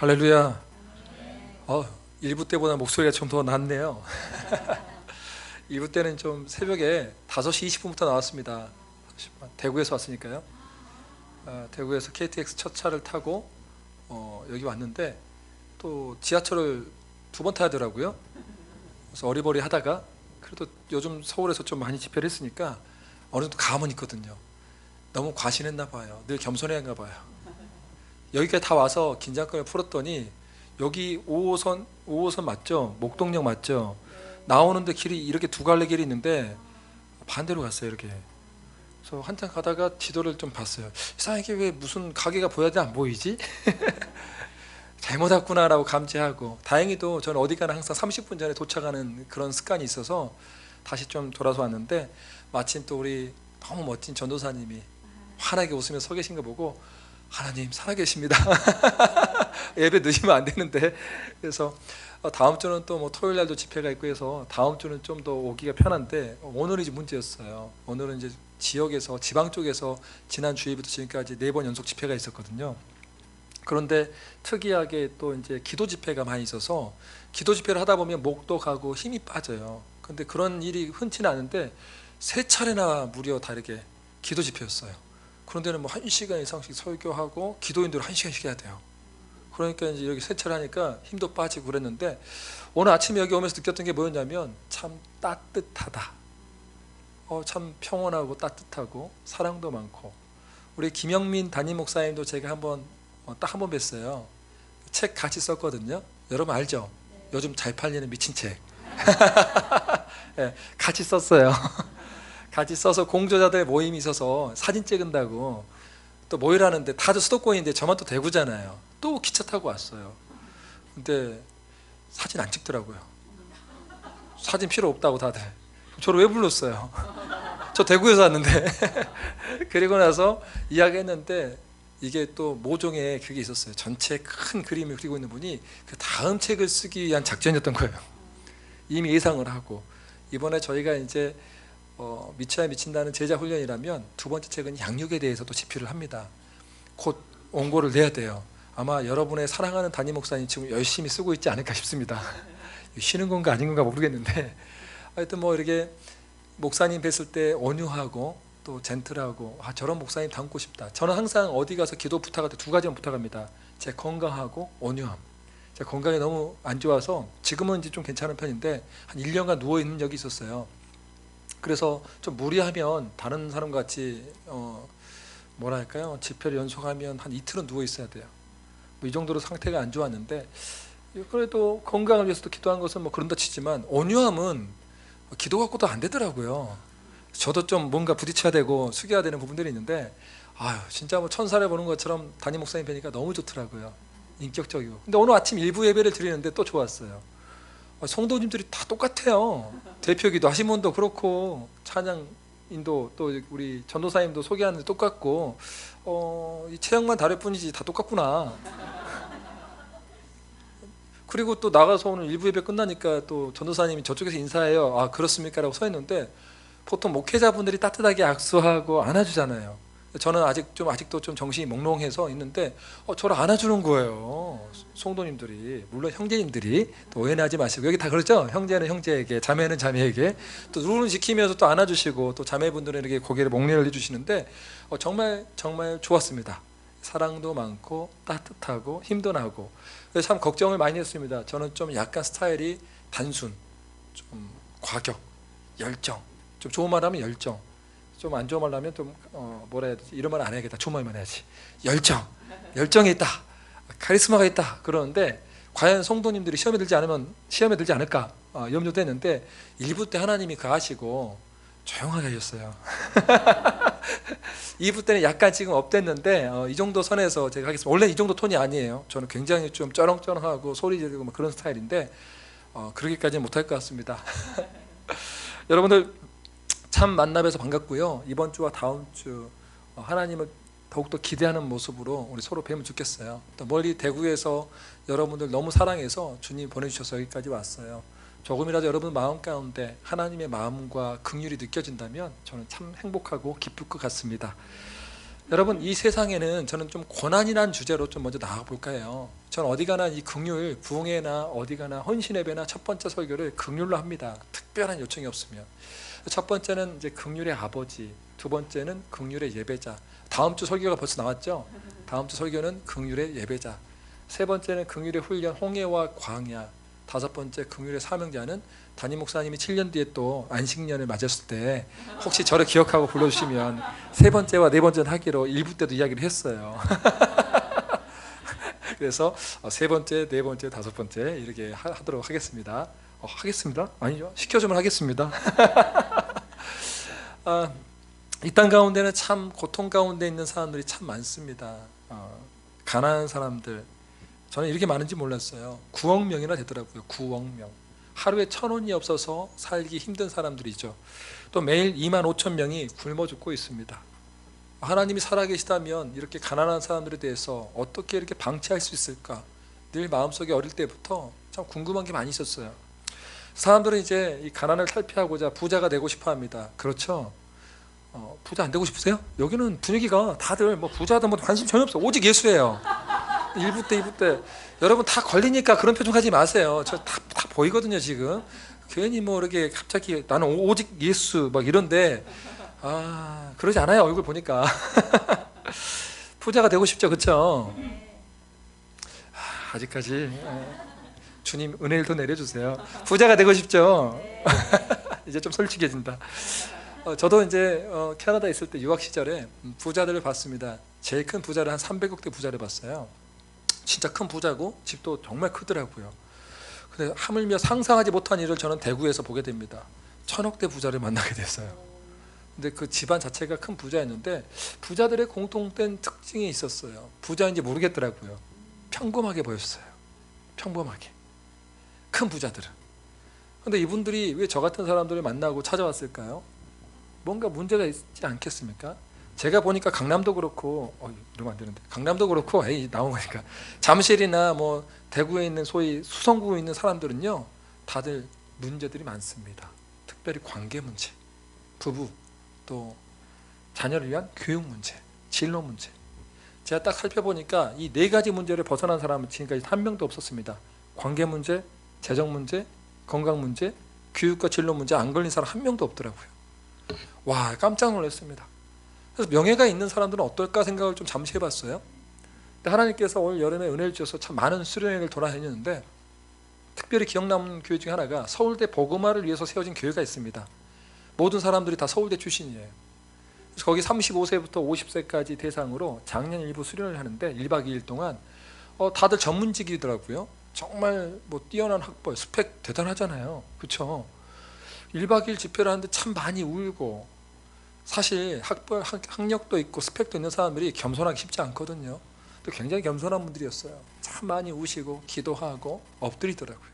할렐루야. 일부 때보다 목소리가 좀 더 낫네요. 일부 때는 좀 새벽에 5시 20분부터 나왔습니다. 대구에서 왔으니까요. 대구에서 KTX 첫 차를 타고 여기 왔는데 또 지하철을 2번 타야 되더라고요. 그래서 어리버리 하다가 그래도 요즘 서울에서 좀 많이 집회를 했으니까 어느 정도 감은 있거든요. 너무 과신했나 봐요. 늘 겸손해야 봐요. 여기까지 다 와서 긴장감을 풀었더니 여기 5호선 맞죠? 목동역 맞죠? 나오는데 길이 이렇게 두 갈래 길이 있는데 반대로 갔어요. 이렇게. 그래서 한참 가다가 지도를 좀 봤어요. 이상하게 왜 무슨 가게가 보여야 돼 안 보이지? 잘못 왔구나라고 감지하고, 다행히도 저는 어디 가나 항상 30분 전에 도착하는 그런 습관이 있어서 다시 좀 돌아서 왔는데, 마침 또 우리 너무 멋진 전도사님이 환하게 웃으며 서 계신 거 보고 하나님 살아계십니다. 예배 늦으면 안 되는데. 그래서 다음 주는 또 뭐 토요일 날도 집회가 있고 해서 다음 주는 좀 더 오기가 편한데, 오늘이 이제 문제였어요. 오늘은 이제 지역에서, 지방 쪽에서 지난 주일부터 지금까지 4번 연속 집회가 있었거든요. 그런데 특이하게 또 이제 기도 집회가 많이 있어서 기도 집회를 하다 보면 목도 가고 힘이 빠져요. 근데 그런 일이 흔치는 않은데 3차례나 무려 다르게 기도 집회였어요. 그런데는 뭐 1시간 이상씩 설교하고 기도인들 1시간씩 해야 돼요. 그러니까 이제 여기 3차례 하니까 힘도 빠지고 그랬는데, 오늘 아침에 여기 오면서 느꼈던 게 뭐였냐면 참 따뜻하다. 참 평온하고 따뜻하고 사랑도 많고. 우리 김영민 담임 목사님도 제가 딱 한 번 뵀어요. 책 같이 썼거든요. 여러분 알죠? 요즘 잘 팔리는 미친 책. 네, 같이 썼어요. 같이 써서 공저자들 모임이 있어서 사진 찍은다고 또 모이라는데, 다들 수도권인데 저만 또 대구잖아요. 또 기차 타고 왔어요. 근데 사진 안 찍더라고요. 사진 필요 없다고 다들. 저를 왜 불렀어요? 저 대구에서 왔는데. 그리고 나서 이야기했는데, 이게 또 모종의 그게 있었어요. 전체 큰 그림을 그리고 있는 분이 그 다음 책을 쓰기 위한 작전이었던 거예요. 이미 예상을 하고. 이번에 저희가 이제 미쳐야 미친다는 제자 훈련이라면 두 번째 책은 양육에 대해서도 집필을 합니다. 곧 원고를 내야 돼요. 아마 여러분의 사랑하는 담임 목사님 지금 열심히 쓰고 있지 않을까 싶습니다. 쉬는 건가 아닌 건가 모르겠는데, 하여튼 뭐 이렇게 목사님 뵀을 때 온유하고 또 젠틀하고, 저런 목사님 닮고 싶다. 저는 항상 어디 가서 기도 부탁할 때 2가지만 부탁합니다. 제 건강하고 온유함. 제 건강이 너무 안 좋아서 지금은 이제 좀 괜찮은 편인데 한 1년간 누워있는 적이 있었어요. 그래서 좀 무리하면 다른 사람 같이 뭐랄까요, 집회를 연속하면 한 이틀은 누워 있어야 돼요. 뭐 이 정도로 상태가 안 좋았는데, 그래도 건강을 위해서도 기도한 것은 뭐 그런다 치지만 온유함은 기도 갖고도 안 되더라고요. 저도 좀 뭔가 부딪혀야 되고 숙여야 되는 부분들이 있는데, 진짜 뭐 천사를 보는 것처럼 담임 목사님 뵈니까 너무 좋더라고요. 인격적이고. 근데 오늘 아침 일부 예배를 드리는데 또 좋았어요. 성도님들이 다 똑같아요. 대표기도 하신 분도 그렇고, 찬양인도 또 우리 전도사님도 소개하는데 똑같고, 이 체형만 다를 뿐이지 다 똑같구나. 그리고 또 나가서 오늘 일부 예배 끝나니까 또 전도사님이 저쪽에서 인사해요. 그렇습니까? 라고 서 있는데, 보통 목회자분들이 따뜻하게 악수하고 안아주잖아요. 저는 아직도 좀 정신이 몽롱해서 있는데 저를 안아주는 거예요. 성도님들이, 물론 형제님들이, 또 오해하지 마시고, 여기 다 그렇죠? 형제는 형제에게, 자매는 자매에게 또 룰은 지키면서 또 안아주시고, 또 자매분들은 이렇게 고개를 목례를 해주시는데 정말 정말 좋았습니다. 사랑도 많고 따뜻하고 힘도 나고. 그래서 참 걱정을 많이 했습니다. 저는 좀 약간 스타일이 단순, 좀 과격, 열정, 좀 좋은 말 하면 열정, 좀 안 좋은 말 하면 좀 뭐라 해야 되지? 이런 말 안 해야겠다. 좋은 말만 해야지. 열정이 있다, 카리스마가 있다. 그러는데 과연 성도님들이 시험에 들지 않을까 염려도 했는데, 일부 때 하나님이 가시고 조용하게 하셨어요. 2부 때는 약간 지금 업됐는데 이 정도 선에서 제가 하겠습니다. 원래 이 정도 톤이 아니에요. 저는 굉장히 좀 쩌렁쩌렁하고 소리 지르고 그런 스타일인데 그러기까지는 못할 것 같습니다. 여러분들 참 만나뵈서 반갑고요. 이번 주와 다음 주 하나님을 더욱더 기대하는 모습으로 우리 서로 뵈면 좋겠어요. 또 멀리 대구에서 여러분들 너무 사랑해서 주님 보내주셔서 여기까지 왔어요. 조금이라도 여러분 마음 가운데 하나님의 마음과 긍휼이 느껴진다면 저는 참 행복하고 기쁠 것 같습니다. 여러분, 이 세상에는 저는 좀 고난이라는 주제로 좀 먼저 나가볼까 해요. 전 어디 가나 이 긍휼, 부흥회나 어디 가나 헌신 예배나 첫 번째 설교를 긍휼로 합니다. 특별한 요청이 없으면. 첫 번째는 이제 긍휼의 아버지, 두 번째는 긍휼의 예배자. 다음 주 설교가 벌써 나왔죠? 다음 주 설교는 긍휼의 예배자. 세 번째는 긍휼의 훈련, 홍해와 광야. 다섯 번째 긍휼의 사명자는 담임 목사님이 7년 뒤에 또 안식년을 맞았을 때 혹시 저를 기억하고 불러주시면 세 번째와 네 번째는 하기로 1부 때도 이야기를 했어요. 그래서 세 번째, 네 번째, 다섯 번째 이렇게 하도록 하겠습니다. 하겠습니다? 아니죠. 시켜주면 하겠습니다. 이 땅 가운데는 참 고통 가운데 있는 사람들이 참 많습니다. 가난한 사람들, 저는 이렇게 많은지 몰랐어요. 9억 명이나 되더라고요. 9억 명. 하루에 1,000원이 없어서 살기 힘든 사람들이죠. 또 매일 2만 5천 명이 굶어 죽고 있습니다. 하나님이 살아계시다면 이렇게 가난한 사람들에 대해서 어떻게 이렇게 방치할 수 있을까? 늘 마음속에 어릴 때부터 참 궁금한 게 많이 있었어요. 사람들은 이제 이 가난을 탈피하고자 부자가 되고 싶어 합니다. 그렇죠? 부자 안 되고 싶으세요? 여기는 분위기가 다들 뭐 부자든 뭐 관심 전혀 없어. 오직 예수예요. 1부 때, 2부 때. 여러분 다 걸리니까 그런 표정 하지 마세요. 저 다 보이거든요, 지금. 괜히 뭐 이렇게 갑자기 나는 오직 예수 막 이런데, 그러지 않아요, 얼굴 보니까. 부자가 되고 싶죠, 그렇죠? 아직까지 주님 은혜를 더 내려주세요. 부자가 되고 싶죠? 이제 좀 솔직해진다. 저도 이제 캐나다에 있을 때 유학 시절에 부자들을 봤습니다. 제일 큰 부자를 한 300억대 부자를 봤어요. 진짜 큰 부자고 집도 정말 크더라고요. 근데 하물며 상상하지 못한 일을 저는 대구에서 보게 됩니다. 1,000억대 부자를 만나게 됐어요. 근데 그 집안 자체가 큰 부자였는데 부자들의 공통된 특징이 있었어요. 부자인지 모르겠더라고요. 평범하게 보였어요. 평범하게. 큰 부자들은. 근데 이분들이 왜 저 같은 사람들을 만나고 찾아왔을까요? 뭔가 문제가 있지 않겠습니까? 제가 보니까 강남도 그렇고 이러면 안 되는데 강남도 그렇고 나온 거니까 잠실이나 뭐 대구에 있는 소위 수성구에 있는 사람들은요 다들 문제들이 많습니다. 특별히 관계 문제, 부부, 또 자녀를 위한 교육 문제, 진로 문제. 제가 딱 살펴보니까 이 네 가지 문제를 벗어난 사람은 지금까지 한 명도 없었습니다. 관계 문제, 재정 문제, 건강 문제, 교육과 진로 문제 안 걸린 사람 한 명도 없더라고요. 와, 깜짝 놀랐습니다. 그래서 명예가 있는 사람들은 어떨까 생각을 좀 잠시 해봤어요. 근데 하나님께서 올 여름에 은혜를 주셔서 참 많은 수련회를 돌아다녔는데 특별히 기억 남는 교회 중에 하나가 서울대 복음화를 위해서 세워진 교회가 있습니다. 모든 사람들이 다 서울대 출신이에요. 그래서 거기 35세부터 50세까지 대상으로 작년 일부 수련을 하는데 1박 2일 동안 다들 전문직이더라고요. 정말 뭐 뛰어난 학벌, 스펙 대단하잖아요. 그렇죠? 1박 2일 집회를 하는데 참 많이 울고, 사실 학력도 있고 스펙도 있는 사람들이 겸손하기 쉽지 않거든요. 또 굉장히 겸손한 분들이었어요. 참 많이 우시고 기도하고 엎드리더라고요.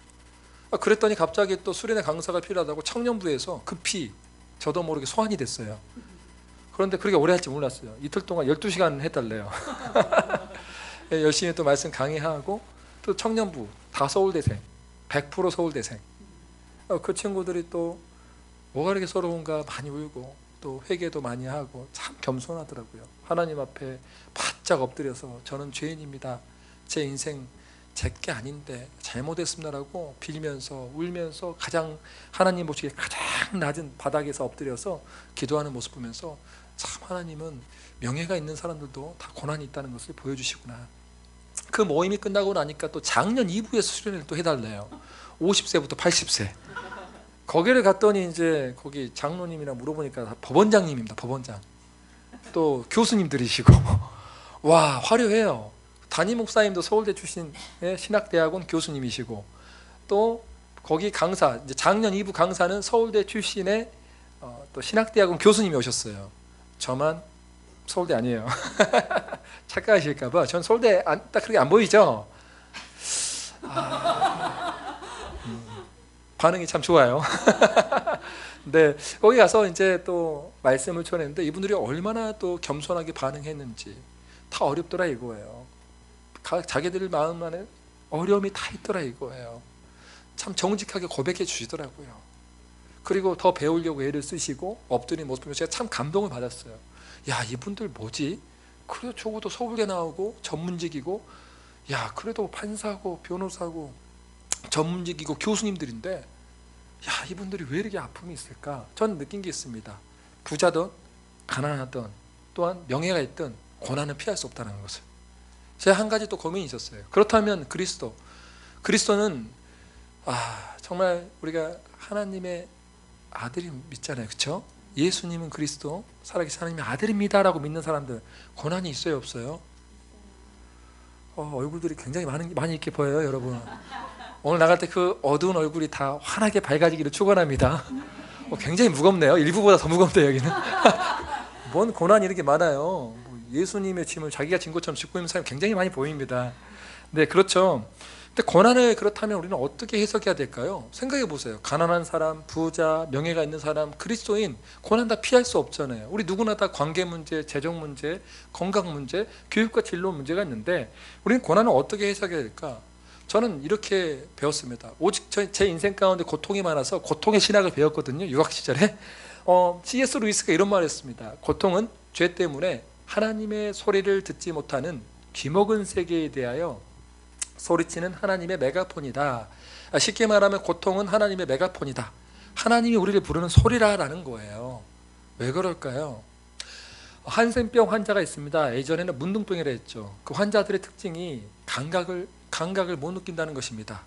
그랬더니 갑자기 또 수련회 강사가 필요하다고 청년부에서 급히 저도 모르게 소환이 됐어요. 그런데 그렇게 오래 할지 몰랐어요. 이틀 동안 12시간 해달래요. 열심히 또 말씀 강의하고, 또 청년부 다 서울대생, 100% 서울대생. 그 친구들이 또 뭐가 이렇게 서러운가 많이 울고 또 회개도 많이 하고 참 겸손하더라고요. 하나님 앞에 바짝 엎드려서 저는 죄인입니다. 제 인생 제게 아닌데 잘못했습니다라고 빌면서 울면서 가장 하나님 보시기에 가장 낮은 바닥에서 엎드려서 기도하는 모습 보면서 참 하나님은 명예가 있는 사람들도 다 고난이 있다는 것을 보여주시구나. 그 모임이 끝나고 나니까 또 작년 2부에서 수련회를 또 해달래요. 50세부터 80세. 거기를 갔더니 이제 거기 장로님이랑 물어보니까 법원장님입니다. 법원장. 또 교수님들이시고 와, 화려해요. 담임 목사님도 서울대 출신의 신학대학원 교수님이시고, 또 거기 강사, 이제 작년 2부 강사는 서울대 출신의 또 신학대학원 교수님이 오셨어요. 저만 서울대 아니에요. 착각하실까봐. 전 서울대 딱 그렇게 안 보이죠? 반응이 참 좋아요. 근데 거기 가서 이제 또 말씀을 전했는데 이분들이 얼마나 또 겸손하게 반응했는지, 다 어렵더라 이거예요. 자기들 마음 안에 어려움이 다 있더라 이거예요. 참 정직하게 고백해 주시더라고요. 그리고 더 배우려고 애를 쓰시고 엎드린 모습 보면서 제가 참 감동을 받았어요. 야, 이분들 뭐지? 그래, 적어도 서울대 나오고 전문직이고, 야, 그래도 판사고 변호사고 전문직이고 교수님들인데 야, 이분들이 왜 이렇게 아픔이 있을까? 저는 느낀 게 있습니다. 부자든 가난하든 또한 명예가 있든 고난은 피할 수 없다는 것을. 제가 한 가지 또 고민이 있었어요. 그렇다면 그리스도는 정말 우리가 하나님의 아들이 믿잖아요, 그렇죠? 예수님은 그리스도 살아계신 하나님의 아들입니다라고 믿는 사람들 고난이 있어요, 없어요? 얼굴들이 굉장히 많이 있게 보여요, 여러분. 오늘 나갈 때 그 어두운 얼굴이 다 환하게 밝아지기를 축원합니다. 굉장히 무겁네요. 일부보다 더 무겁네요, 여기는. 뭔 고난이 이렇게 많아요. 예수님의 짐을 자기가 진 것처럼 짚고 있는 사람이 굉장히 많이 보입니다. 네, 그렇죠. 근데 고난을 그렇다면 우리는 어떻게 해석해야 될까요? 생각해 보세요. 가난한 사람, 부자, 명예가 있는 사람, 그리스도인 고난 다 피할 수 없잖아요. 우리 누구나 다 관계 문제, 재정 문제, 건강 문제, 교육과 진로 문제가 있는데 우리는 고난을 어떻게 해석해야 될까? 저는 이렇게 배웠습니다. 오직 제 인생 가운데 고통이 많아서 고통의 신학을 배웠거든요, 유학 시절에. C.S. 루이스가 이런 말을 했습니다. 고통은 죄 때문에 하나님의 소리를 듣지 못하는 귀먹은 세계에 대하여 소리치는 하나님의 메가폰이다. 쉽게 말하면 고통은 하나님의 메가폰이다. 하나님이 우리를 부르는 소리라라는 거예요. 왜 그럴까요? 한센병 환자가 있습니다. 예전에는 문둥병이라 했죠. 그 환자들의 특징이 감각을 못 느낀다는 것입니다.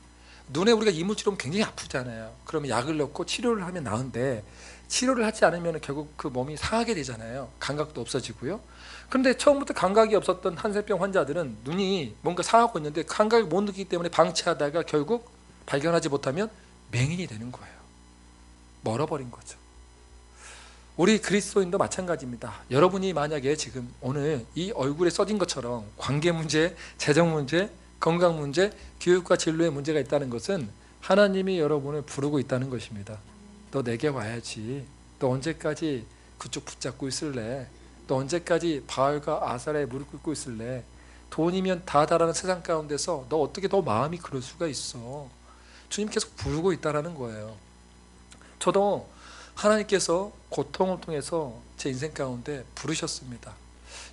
눈에 우리가 이물질로 굉장히 아프잖아요. 그러면 약을 넣고 치료를 하면 나은데 치료를 하지 않으면 결국 그 몸이 상하게 되잖아요. 감각도 없어지고요. 그런데 처음부터 감각이 없었던 한센병 환자들은 눈이 뭔가 상하고 있는데 감각을 못 느끼기 때문에 방치하다가 결국 발견하지 못하면 맹인이 되는 거예요. 멀어버린 거죠. 우리 그리스도인도 마찬가지입니다. 여러분이 만약에 지금 오늘 이 얼굴에 써진 것처럼 관계 문제, 재정 문제, 건강 문제, 교육과 진로의 문제가 있다는 것은 하나님이 여러분을 부르고 있다는 것입니다. 너 내게 와야지. 너 언제까지 그쪽 붙잡고 있을래? 너 언제까지 바알과 아사라에 무릎 꿇고 있을래? 돈이면 다 달하는 세상 가운데서 너 어떻게 너 마음이 그럴 수가 있어? 주님 계속 부르고 있다는 거예요. 저도 하나님께서 고통을 통해서 제 인생 가운데 부르셨습니다.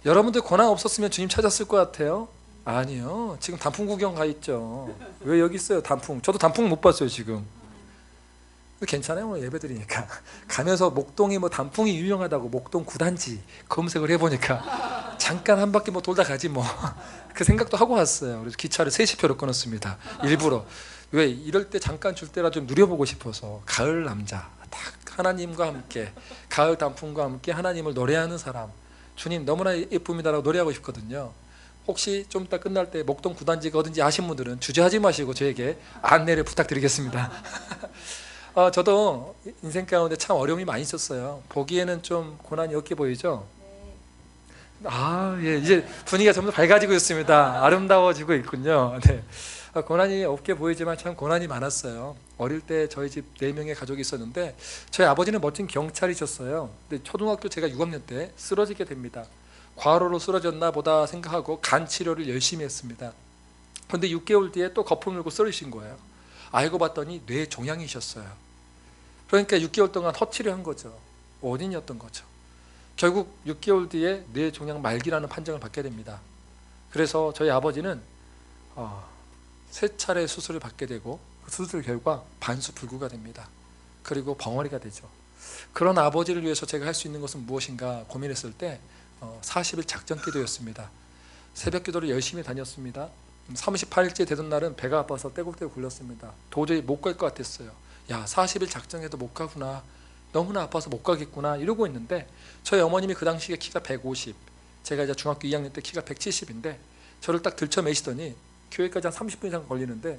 여러분들 고난 없었으면 주님 찾았을 것 같아요? 아니요. 지금 단풍 구경 가 있죠. 왜 여기 있어요, 단풍? 저도 단풍 못 봤어요, 지금. 괜찮아요, 오늘 예배드리니까. 가면서 목동이 뭐 단풍이 유명하다고 목동 구단지 검색을 해보니까 잠깐 한 바퀴 뭐 돌다 가지 뭐. 그 생각도 하고 왔어요. 그래서 기차를 3시표로 끊었습니다. 일부러. 왜? 이럴 때 잠깐 줄 때라 좀 누려보고 싶어서. 가을 남자, 딱 하나님과 함께, 가을 단풍과 함께 하나님을 노래하는 사람, 주님 너무나 예쁩니다라고 노래하고 싶거든요. 혹시 좀 이따 끝날 때 목동 구단지가 어딘지 아신 분들은 주저하지 마시고 저에게 안내를 부탁드리겠습니다. 저도 인생 가운데 참 어려움이 많이 있었어요. 보기에는 좀 고난이 없게 보이죠? 예, 이제 분위기가 점점 밝아지고 있습니다. 아름다워지고 있군요. 네. 고난이 없게 보이지만 참 고난이 많았어요. 어릴 때 저희 집 4명의 가족이 있었는데 저희 아버지는 멋진 경찰이셨어요. 근데 초등학교 제가 6학년 때 쓰러지게 됩니다. 과로로 쓰러졌나 보다 생각하고 간 치료를 열심히 했습니다. 그런데 6개월 뒤에 또 거품 물고 쓰러지신 거예요. 알고 봤더니 뇌 종양이셨어요. 그러니까 6개월 동안 허치를 거죠. 원인이었던 거죠. 결국 6개월 뒤에 뇌 종양 말기라는 판정을 받게 됩니다. 그래서 저희 아버지는 3차례 수술을 받게 되고 그 수술 결과 반수불구가 됩니다. 그리고 벙어리가 되죠. 그런 아버지를 위해서 제가 할 수 있는 것은 무엇인가 고민했을 때 40일 작전 기도였습니다. 새벽 기도를 열심히 다녔습니다. 38일째 되던 날은 배가 아파서 떼굴떼굴 굴렀습니다. 도저히 못 갈 것 같았어요. 40일 작정해도 못 가구나. 너무나 아파서 못 가겠구나 이러고 있는데 저희 어머님이 그 당시에 키가 150, 제가 이제 중학교 2학년 때 키가 170인데 저를 딱 들쳐매시더니 교회까지 한 30분 이상 걸리는데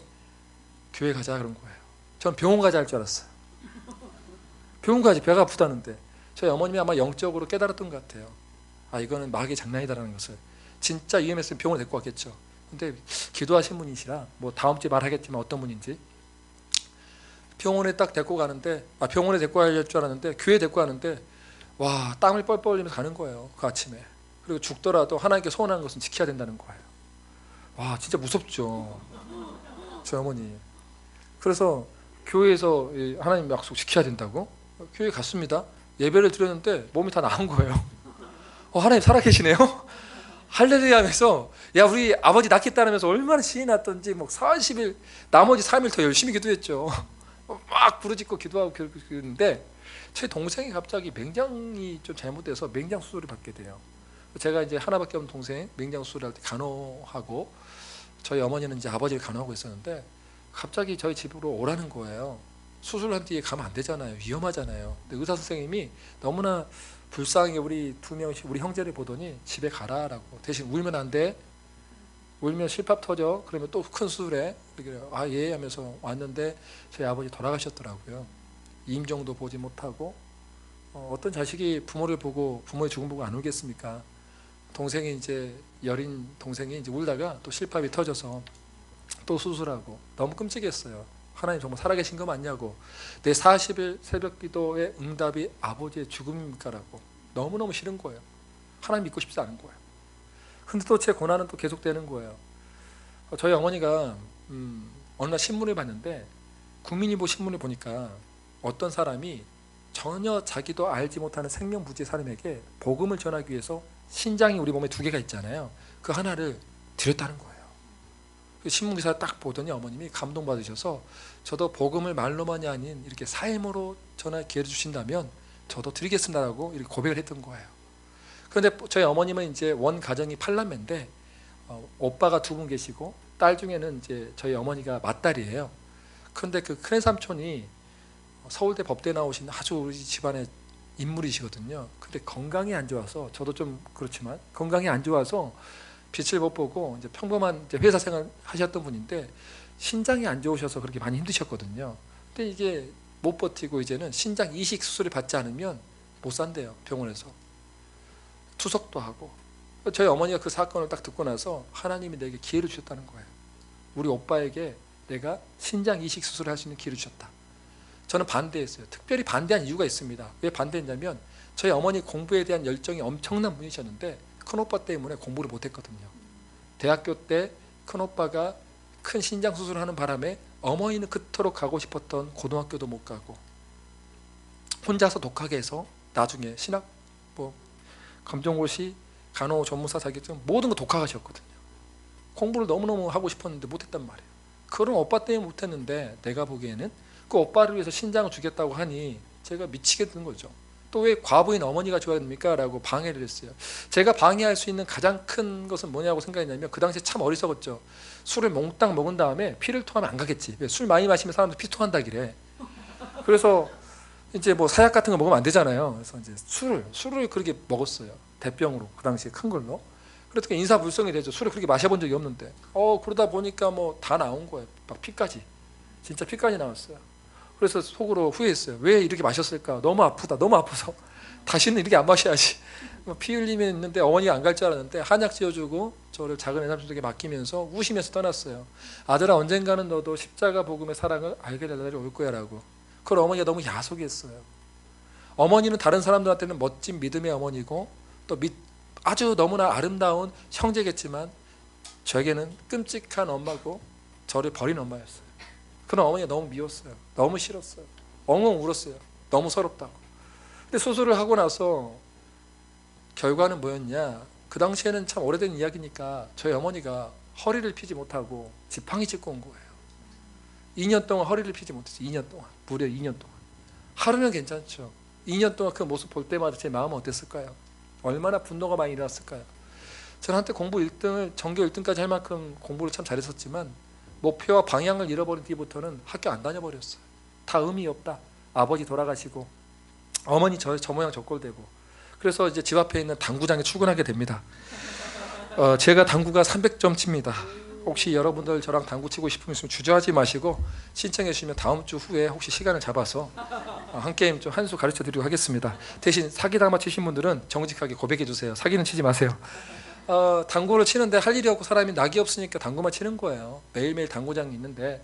교회 가자 그런 거예요. 전 병원 가자 할 줄 알았어요. 병원 가지, 배가 아프다는데. 저희 어머님이 아마 영적으로 깨달았던 것 같아요. 이거는 마귀의 장난이다라는 것을. 진짜 위험했으면 병원에 데리고 왔겠죠. 근데 기도하신 분이시라 뭐 다음 주에 말하겠지만 어떤 분인지. 병원에 딱 데리고 가는데 병원에 데리고 갈 줄 알았는데 교회에 데리고 가는데 와, 땀을 뻘뻘 흘리면서 가는 거예요. 그 아침에. 그리고 죽더라도 하나님께 소원하는 것은 지켜야 된다는 거예요. 와, 진짜 무섭죠, 저희 어머니. 그래서 교회에서 하나님 약속 지켜야 된다고 교회 갔습니다. 예배를 드렸는데 몸이 다 나은 거예요. 하나님 살아계시네요. 할렐루야 하면서 야 우리 아버지 낳겠다면서 얼마나 신이 났던지 뭐 40일 나머지 3일 더 열심히 기도했죠. 막 부르짖고 기도하고 그랬는데 제 동생이 갑자기 맹장이 좀 잘못돼서 맹장 수술을 받게 돼요. 제가 이제 하나밖에 없는 동생 맹장 수술할 때 간호하고 저희 어머니는 이제 아버지를 간호하고 있었는데 갑자기 저희 집으로 오라는 거예요. 수술한 뒤에 가면 안 되잖아요. 위험하잖아요. 근데 의사 선생님이 너무나 불쌍하게 우리 두 명씩 우리 형제를 보더니 집에 가라라고, 대신 울면 안 돼. 울면 실밥 터져. 그러면 또 큰 수술해. 아 예 하면서 왔는데 저희 아버지 돌아가셨더라고요. 임종도 보지 못하고 어떤 자식이 부모를 보고 부모의 죽음 보고 안 울겠습니까? 동생이 이제 여린 동생이 이제 울다가 또 실밥이 터져서 또 수술하고 너무 끔찍했어요. 하나님 정말 살아계신 거 맞냐고. 내 40일 새벽 기도의 응답이 아버지의 죽음입니까라고. 너무너무 싫은 거예요. 하나님 믿고 싶지 않은 거예요. 근데 또 제 고난은 또 계속되는 거예요. 저희 어머니가 어느 날 신문을 봤는데 국민일보 신문을 보니까 어떤 사람이 전혀 자기도 알지 못하는 생명부지의 사람에게 복음을 전하기 위해서 신장이 우리 몸에 2개가 있잖아요. 그 하나를 드렸다는 거예요. 신문기사 딱 보더니 어머님이 감동받으셔서 저도 복음을 말로만이 아닌 이렇게 삶으로 전할 기회를 주신다면 저도 드리겠습니다라고 이렇게 고백을 했던 거예요. 그런데 저희 어머님은 이제 원 가정이 8남매인데 오빠가 2분 계시고 딸 중에는 이제 저희 어머니가 맏딸이에요. 그런데 그 큰 삼촌이 서울대 법대 나오신 아주 우리 집안의 인물이시거든요. 근데 건강이 안 좋아서 저도 좀 그렇지만 건강이 안 좋아서 빛을 못 보고 이제 평범한 이제 회사 생활 하셨던 분인데 신장이 안 좋으셔서 그렇게 많이 힘드셨거든요. 근데 이게 못 버티고 이제는 신장 이식 수술을 받지 않으면 못 산대요. 병원에서 투석도 하고. 저희 어머니가 그 사건을 딱 듣고 나서 하나님이 내게 기회를 주셨다는 거예요. 우리 오빠에게 내가 신장 이식 수술을 할 수 있는 기회를 주셨다. 저는 반대했어요. 특별히 반대한 이유가 있습니다. 왜 반대했냐면 저희 어머니 공부에 대한 열정이 엄청난 분이셨는데 큰오빠 때문에 공부를 못했거든요. 대학교 때 큰오빠가 큰 신장 수술을 하는 바람에 어머니는 그토록 가고 싶었던 고등학교도 못 가고 혼자서 독하게 해서 나중에 신학 검정고시 간호 전문사 자격증 모든 거 독학하셨거든요. 공부를 너무너무 하고 싶었는데 못했단 말이에요. 그런 오빠 때문에 못했는데 내가 보기에는 그 오빠를 위해서 신장을 주겠다고 하니 제가 미치게 된 거죠. 또 왜 과부인 어머니가 줘야 됩니까? 라고 방해를 했어요. 제가 방해할 수 있는 가장 큰 것은 뭐냐고 생각했냐면 그 당시에 참 어리석었죠. 술을 몽땅 먹은 다음에 피를 토하면 안 가겠지. 술 많이 마시면 사람들 피 토한다기래. 그래서 이제 뭐 사약 같은 거 먹으면 안 되잖아요. 그래서 이제 술을 그렇게 먹었어요. 대병으로 그 당시에 큰 걸로. 그래서 인사불성이 되죠. 술을 그렇게 마셔본 적이 없는데 그러다 보니까 뭐 다 나온 거예요. 막 피까지. 진짜 피까지 나왔어요. 그래서 속으로 후회했어요. 왜 이렇게 마셨을까? 너무 아프다. 너무 아파서 다시는 이렇게 안 마셔야지. 피 흘리면 있는데 어머니가 안 갈 줄 알았는데 한약 지어주고 저를 작은 애삼촌에게 맡기면서 우시면서 떠났어요. 아들아 언젠가는 너도 십자가 복음의 사랑을 알게 될 날이 올 거야 라고. 그걸 어머니가 너무 야속했어요. 어머니는 다른 사람들한테는 멋진 믿음의 어머니고 또 아주 너무나 아름다운 형제겠지만 저에게는 끔찍한 엄마고 저를 버린 엄마였어요. 그런 어머니가 너무 미웠어요. 너무 싫었어요. 엉엉 울었어요. 너무 서럽다고. 근데 수술을 하고 나서 결과는 뭐였냐? 그 당시에는 참 오래된 이야기니까 저희 어머니가 허리를 피지 못하고 지팡이 짚고 온 거예요. 2년 동안 허리를 피지 못했어요. 2년 동안. 무려 2년 동안. 하루는 괜찮죠. 2년 동안 그 모습 볼 때마다 제 마음은 어땠을까요? 얼마나 분노가 많이 일어났을까요? 저는 한때 공부 1등을 전교 1등까지 할 만큼 공부를 참 잘했었지만 목표와 방향을 잃어버린 뒤부터는 학교 안 다녀버렸어요. 다 의미 없다. 아버지 돌아가시고 어머니 저 모양 저 꼴 되고. 그래서 이제 집 앞에 있는 당구장에 출근하게 됩니다. 제가 당구가 300점 칩니다. 혹시 여러분들 저랑 당구 치고 싶으면 주저하지 마시고 신청해 주시면 다음 주 후에 혹시 시간을 잡아서 한 게임 좀 한 수 가르쳐 드리도록 하겠습니다. 대신 사기당마 치신 분들은 정직하게 고백해 주세요. 사기는 치지 마세요. 당구를 치는데 할 일이 없고 사람이 낙이 없으니까 당구만 치는 거예요. 매일매일 당구장이 있는데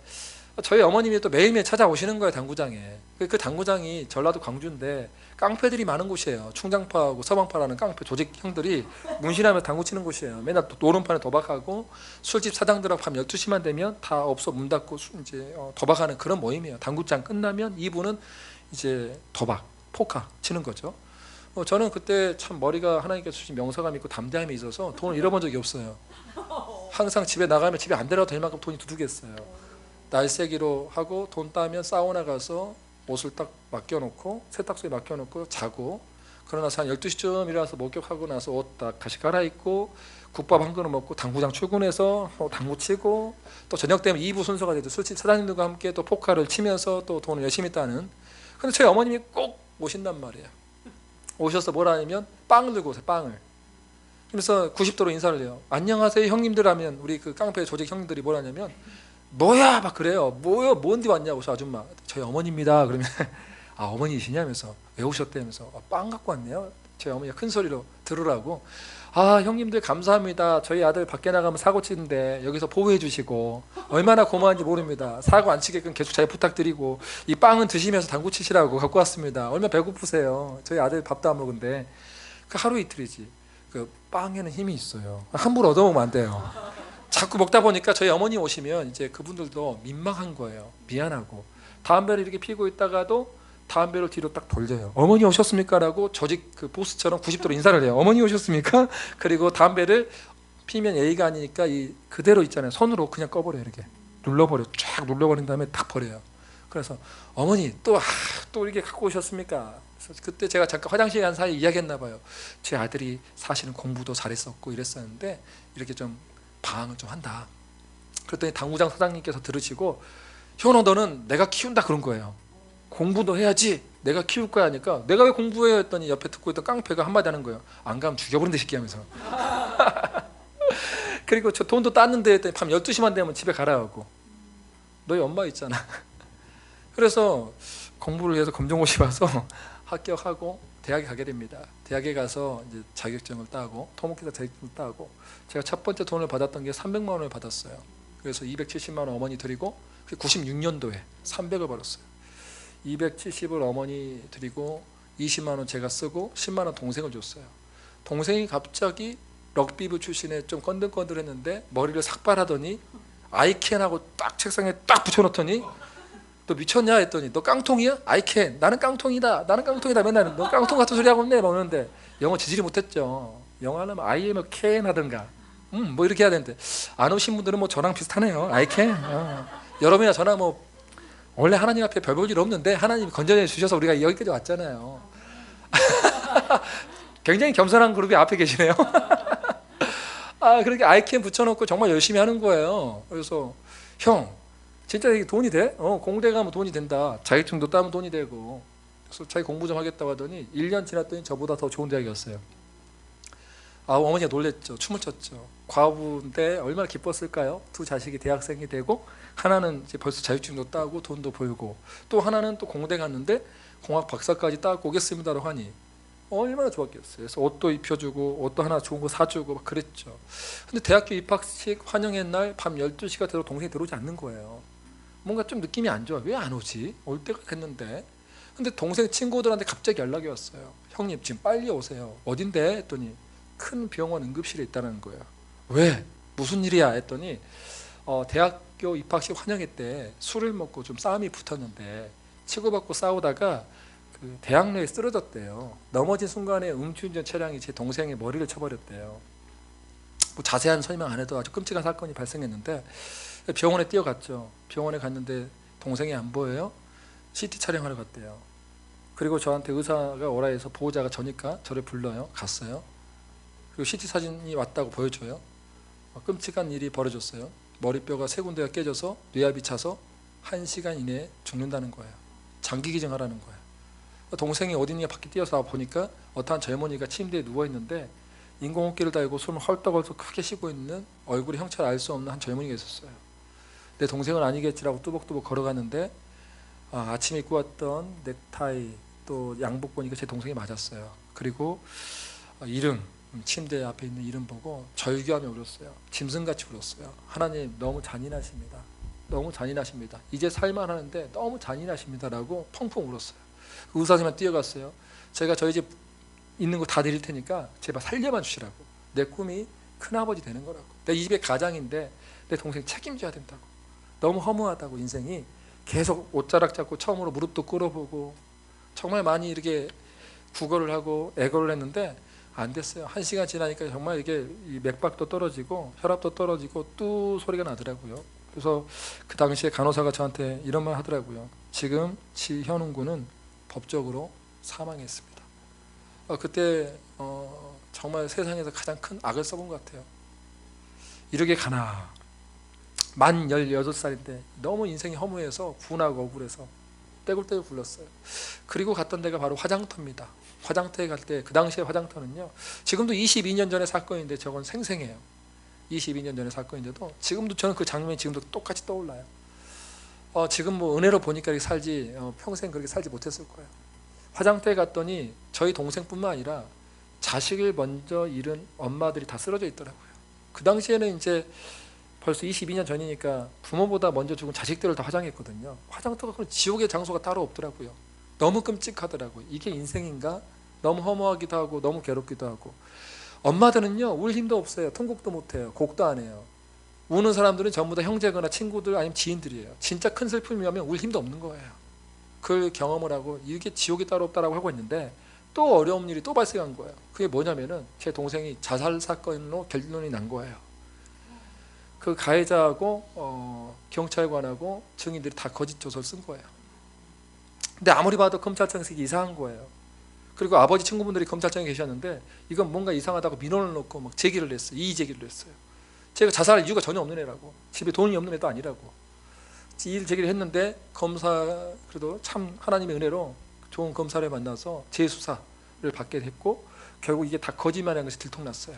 저희 어머님이 또 매일매일 찾아오시는 거예요. 당구장에. 그 당구장이 전라도 광주인데 깡패들이 많은 곳이에요. 충장파하고 서방파라는 깡패 조직 형들이 문신하며 당구 치는 곳이에요. 맨날 노름판에 도박하고 술집 사장들하고 밤 12시만 되면 다 업소 문 닫고 이제 도박하는 그런 모임이에요. 당구장 끝나면 이분은 이제 도박, 포카 치는 거죠. 저는 그때 참 머리가 하나님께서 주신 명사감이 있고 담대함이 있어서 돈을 잃어본 적이 없어요. 항상 집에 나가면 집에 안 데려도 될 만큼 돈이 두둑했어요. 날새기로 하고 돈 따면 사우나 가서 옷을 딱 맡겨놓고 세탁소에 맡겨놓고 자고, 그러나서 한 12시쯤 일어나서 목욕하고 나서 옷 딱 다시 갈아입고 국밥 한 그릇 먹고 당구장 출근해서 당구 치고, 또 저녁 되면 2부 순서가 되죠. 술집 사장님들과 함께 또 포카를 치면서 또 돈을 열심히 따는. 근데 저희 어머님이 꼭 오신단 말이에요. 오셔서 뭐라 하냐면 빵을 들고 오세요. 빵을. 그래서 90도로 인사를 해요. 안녕하세요 형님들 하면 우리 그 깡패 조직 형님들이 뭐라 하냐면 뭐야 막 그래요. 뭐야 뭔데 왔냐고. 저 아줌마 저희 어머니입니다. 그러면 아 어머니이시냐면서 왜 오셨대면서 빵 갖고 왔네요. 저희 어머니가 큰 소리로 들으라고. 아 형님들 감사합니다. 저희 아들 밖에 나가면 사고 치는데 여기서 보호해 주시고 얼마나 고마운지 모릅니다. 사고 안 치게끔 계속 잘 부탁드리고 이 빵은 드시면서 당구 치시라고 갖고 왔습니다. 얼마나 배고프세요. 저희 아들 밥도 안 먹은데. 그 하루 이틀이지. 그 빵에는 힘이 있어요. 함부로 얻어먹으면 안 돼요. 자꾸 먹다 보니까 저희 어머니 오시면 이제 그분들도 민망한 거예요. 미안하고 담배를 이렇게 피고 있다가도 담배를 뒤로 딱 돌려요. 어머니 오셨습니까? 라고 조직 그 보스처럼 90도로 인사를 해요. 어머니 오셨습니까? 그리고 담배를 피면 예의가 아니니까 이 그대로 있잖아요. 손으로 그냥 꺼버려요. 이렇게 눌러버려. 쫙 눌러버린 다음에 딱 버려요. 그래서 어머니 또 이렇게 갖고 오셨습니까? 그래서 그때 제가 잠깐 화장실 간 사이에 이야기했나 봐요. 제 아들이 사실은 공부도 잘했었고 이랬었는데 이렇게 좀 방황을 좀 한다. 그랬더니 당구장 사장님께서 들으시고 현호 너는 내가 키운다 그런 거예요. 공부도 해야지 내가 키울 거야 하니까 내가 왜 공부해요 했더니 옆에 듣고 있던 깡패가 한마디 하는 거예요. 안 가면 죽여버린다 새끼 하면서. 그리고 저 돈도 땄는데 했더니 밤 12시만 되면 집에 가라 하고. 너희 엄마 있잖아. 그래서 공부를 해서 검정고시 봐서 합격하고 대학에 가게 됩니다. 대학에 가서 이제 자격증을 따고 토목기사 자격증을 따고 제가 첫 번째 돈을 받았던 게 300만 원을 받았어요. 그래서 270만 원 어머니 드리고 96년도에 300을 벌었어요. 270을 어머니 드리고 20만 원 제가 쓰고 10만 원 동생을 줬어요. 동생이 갑자기 럭비부 출신에 좀 건들건들했는데 머리를 삭발하더니 아이캔하고 딱 책상에 딱 붙여놓더니 너 미쳤냐 했더니 너 깡통이야? 아이캔 나는 깡통이다. 나는 깡통이다. 맨날 너 깡통 같은 소리 하고 있네 먹는데 영어 지질이 못했죠. 영어 하려면 I am a can 하든가 뭐 이렇게 해야 되는데 안 오신 분들은 뭐 저랑 비슷하네요. 아이캔 여러분이나 저나 뭐 원래 하나님 앞에 별 볼 일 없는데 하나님이 건져내 주셔서 우리가 여기까지 왔잖아요. 굉장히 겸손한 그룹이 앞에 계시네요. 그렇게 아이캔 붙여놓고 정말 열심히 하는 거예요. 그래서 형 진짜 이게 돈이 돼? 공대 가면 돈이 된다. 자격증도 따면 돈이 되고. 그래서 자기 공부 좀 하겠다고 하더니 1년 지났더니 저보다 더 좋은 대학이었어요. 어머니가 놀랬죠. 춤을 췄죠. 과부인데 얼마나 기뻤을까요? 두 자식이 대학생이 되고 하나는 이제 벌써 자격증도 따고 돈도 벌고 또 하나는 또 공대 갔는데 공학 박사까지 따고 오겠습니다라고 하니 얼마나 좋았겠어요. 그래서 옷도 입혀주고 옷도 하나 좋은 거 사주고 막 그랬죠. 근데 대학교 입학식 환영의 날 밤 12시가 되도록 동생이 들어오지 않는 거예요. 뭔가 좀 느낌이 안 좋아. 왜 안 오지? 올 때가 됐는데. 근데 동생 친구들한테 갑자기 연락이 왔어요. 형님 지금 빨리 오세요. 어딘데? 했더니 큰 병원 응급실에 있다는 거예요. 왜? 무슨 일이야? 했더니 대학교 입학식 환영회 때 술을 먹고 좀 싸움이 붙었는데 치고받고 싸우다가 그 대학로에 쓰러졌대요. 넘어진 순간에 음주운전 차량이 제 동생의 머리를 쳐버렸대요. 뭐 자세한 설명 안 해도 아주 끔찍한 사건이 발생했는데 병원에 뛰어갔죠. 병원에 갔는데 동생이 안 보여요. CT 촬영하러 갔대요. 그리고 저한테 의사가 오라 해서 보호자가 저니까 저를 불러요. 갔어요. 그리고 CT 사진이 왔다고 보여줘요. 끔찍한 일이 벌어졌어요. 머리뼈가 3군데가 깨져서 뇌압이 차서 1시간 이내에 죽는다는 거예요. 장기 기증하라는 거예요. 동생이 어디냐 밖에 뛰어서 보니까 어떠한 젊은이가 침대에 누워있는데 인공호흡기를 달고 숨을 헐떡헐떡 크게 쉬고 있는 얼굴의 형체를 알 수 없는 한 젊은이가 있었어요. 내 동생은 아니겠지라고 뚜벅뚜벅 걸어가는데 아침에 입고 왔던 넥타이 또 양복 보니까 제 동생이 맞았어요. 그리고 이름 침대 앞에 있는 이름 보고 절규하며 울었어요. 짐승같이 울었어요. 하나님 너무 잔인하십니다. 너무 잔인하십니다. 이제 살만 하는데 너무 잔인하십니다 라고 펑펑 울었어요. 의사 선생님한테 뛰어갔어요. 제가 저희 집 있는 거 다 드릴 테니까 제발 살려만 주시라고. 내 꿈이 큰아버지 되는 거라고. 내 이 집의 가장인데 내 동생 책임져야 된다고. 너무 허무하다고. 인생이 계속 옷자락 잡고 처음으로 무릎도 꿇어보고 정말 많이 이렇게 구걸을 하고 애걸을 했는데 안 됐어요. 1시간 지나니까 정말 이게 이 맥박도 떨어지고 혈압도 떨어지고 뚜 소리가 나더라고요. 그래서 그 당시에 간호사가 저한테 이런 말 하더라고요. 지금 지현웅 군은 법적으로 사망했습니다. 그때 정말 세상에서 가장 큰 악을 써본 것 같아요. 이렇게 가나. 만 16살인데 너무 인생이 허무해서 분하고 억울해서 떼굴떼굴 굴렀어요. 그리고 갔던 데가 바로 화장터입니다. 화장터에 갈 때 그 당시에 화장터는요, 지금도 22년 전의 사건인데 저건 생생해요. 22년 전의 사건인데도 지금도 저는 그 장면이 지금도 똑같이 떠올라요. 지금 뭐 은혜로 보니까 이렇게 살지 평생 그렇게 살지 못했을 거예요. 화장터에 갔더니 저희 동생뿐만 아니라 자식을 먼저 잃은 엄마들이 다 쓰러져 있더라고요. 그 당시에는 이제 벌써 22년 전이니까 부모보다 먼저 죽은 자식들을 다 화장했거든요. 화장터가 그런 지옥의 장소가 따로 없더라고요. 너무 끔찍하더라고요. 이게 인생인가? 너무 허무하기도 하고 너무 괴롭기도 하고. 엄마들은요, 울 힘도 없어요. 통곡도 못해요. 곡도 안 해요. 우는 사람들은 전부 다 형제거나 친구들 아니면 지인들이에요. 진짜 큰 슬픔이 오면 울 힘도 없는 거예요. 그걸 경험을 하고 이게 지옥이 따로 없다라고 하고 있는데 또 어려운 일이 또 발생한 거예요. 그게 뭐냐면은 제 동생이 자살 사건으로 결론이 난 거예요. 그 가해자하고 경찰관하고 증인들이 다 거짓 조서를 쓴 거예요. 근데 아무리 봐도 검찰청에서 이상한 거예요. 그리고 아버지 친구분들이 검찰청에 계셨는데 이건 뭔가 이상하다고 민원을 넣고 막 제기를 했어요. 이의 제기를 했어요. 제가 자살할 이유가 전혀 없는 애라고, 집에 돈이 없는 애도 아니라고 이의 제기를 했는데 검사 그래도 참 하나님의 은혜로 좋은 검사를 만나서 재수사를 받게 됐고 결국 이게 다 거짓말이라는 것이 들통났어요.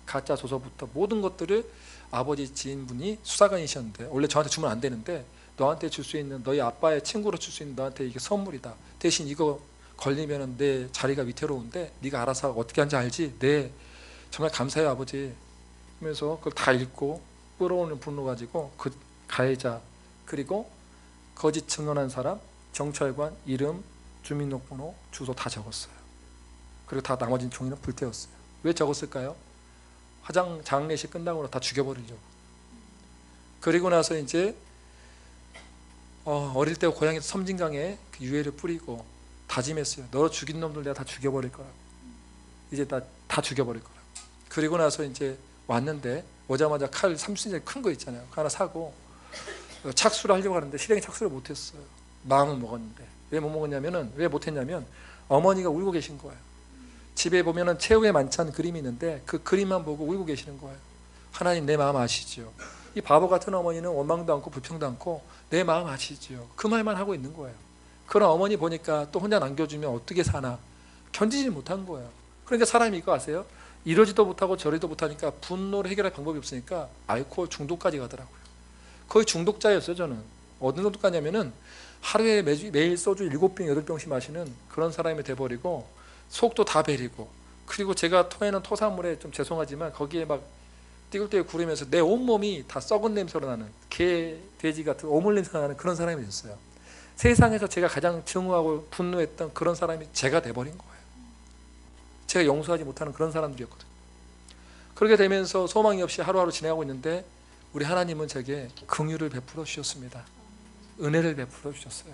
가짜 조서부터 모든 것들을 아버지 지인분이 수사관이셨는데 원래 저한테 주면 안 되는데 너한테 줄 수 있는 너희 아빠의 친구로 줄 수 있는 너한테 이게 선물이다. 대신 이거 걸리면 내 자리가 위태로운데 네가 알아서 어떻게 하는지 알지? 네, 정말 감사해요 아버지. 하면서 그걸 다 읽고 끌어오는 분노 가지고 그 가해자 그리고 거짓 증언한 사람, 경찰관 이름, 주민등록번호, 주소 다 적었어요. 그리고 다 나머진 종이는 불태웠어요. 왜 적었을까요? 화장 장례식 끝나고 다 죽여버리려고. 그리고 나서 이제 어릴 때 고향에서 섬진강에 그 유해를 뿌리고 다짐했어요. 너 죽인 놈들 내가 다 죽여버릴 거라고. 이제 다 죽여버릴 거라고. 그리고 나서 이제 왔는데 오자마자 칼 30cm 큰 거 있잖아요. 그거 하나 사고 착수를 하려고 하는데 실행에 착수를 못했어요. 마음은 먹었는데 왜 못 먹었냐면은 왜 못했냐면 어머니가 울고 계신 거예요. 집에 보면은 최후의 만찬 그림이 있는데 그 그림만 보고 울고 계시는 거예요. 하나님 내 마음 아시죠? 이 바보 같은 어머니는 원망도 않고 불평도 않고 내 마음 아시죠? 그 말만 하고 있는 거예요. 그런 어머니 보니까 또 혼자 남겨주면 어떻게 사나 견디지 못한 거예요. 그러니까 사람이 이거 아세요? 이러지도 못하고 저러지도 못하니까 분노를 해결할 방법이 없으니까 알코올 중독까지 가더라고요. 거의 중독자였어요. 저는 어느 정도 가냐면은 하루에 매일 소주 7병 8병씩 마시는 그런 사람이 돼버리고 속도 다 베리고 그리고 제가 토해는 토사물에 좀 죄송하지만 거기에 막 띠글띠글 구르면서 내 온몸이 다 썩은 냄새로 나는 개, 돼지 같은 오물 냄새가 나는 그런 사람이 됐어요. 세상에서 제가 가장 증오하고 분노했던 그런 사람이 제가 돼버린 거예요. 제가 용서하지 못하는 그런 사람들이었거든요. 그렇게 되면서 소망이 없이 하루하루 지나가고 있는데 우리 하나님은 제게 긍휼을 베풀어 주셨습니다. 은혜를 베풀어 주셨어요.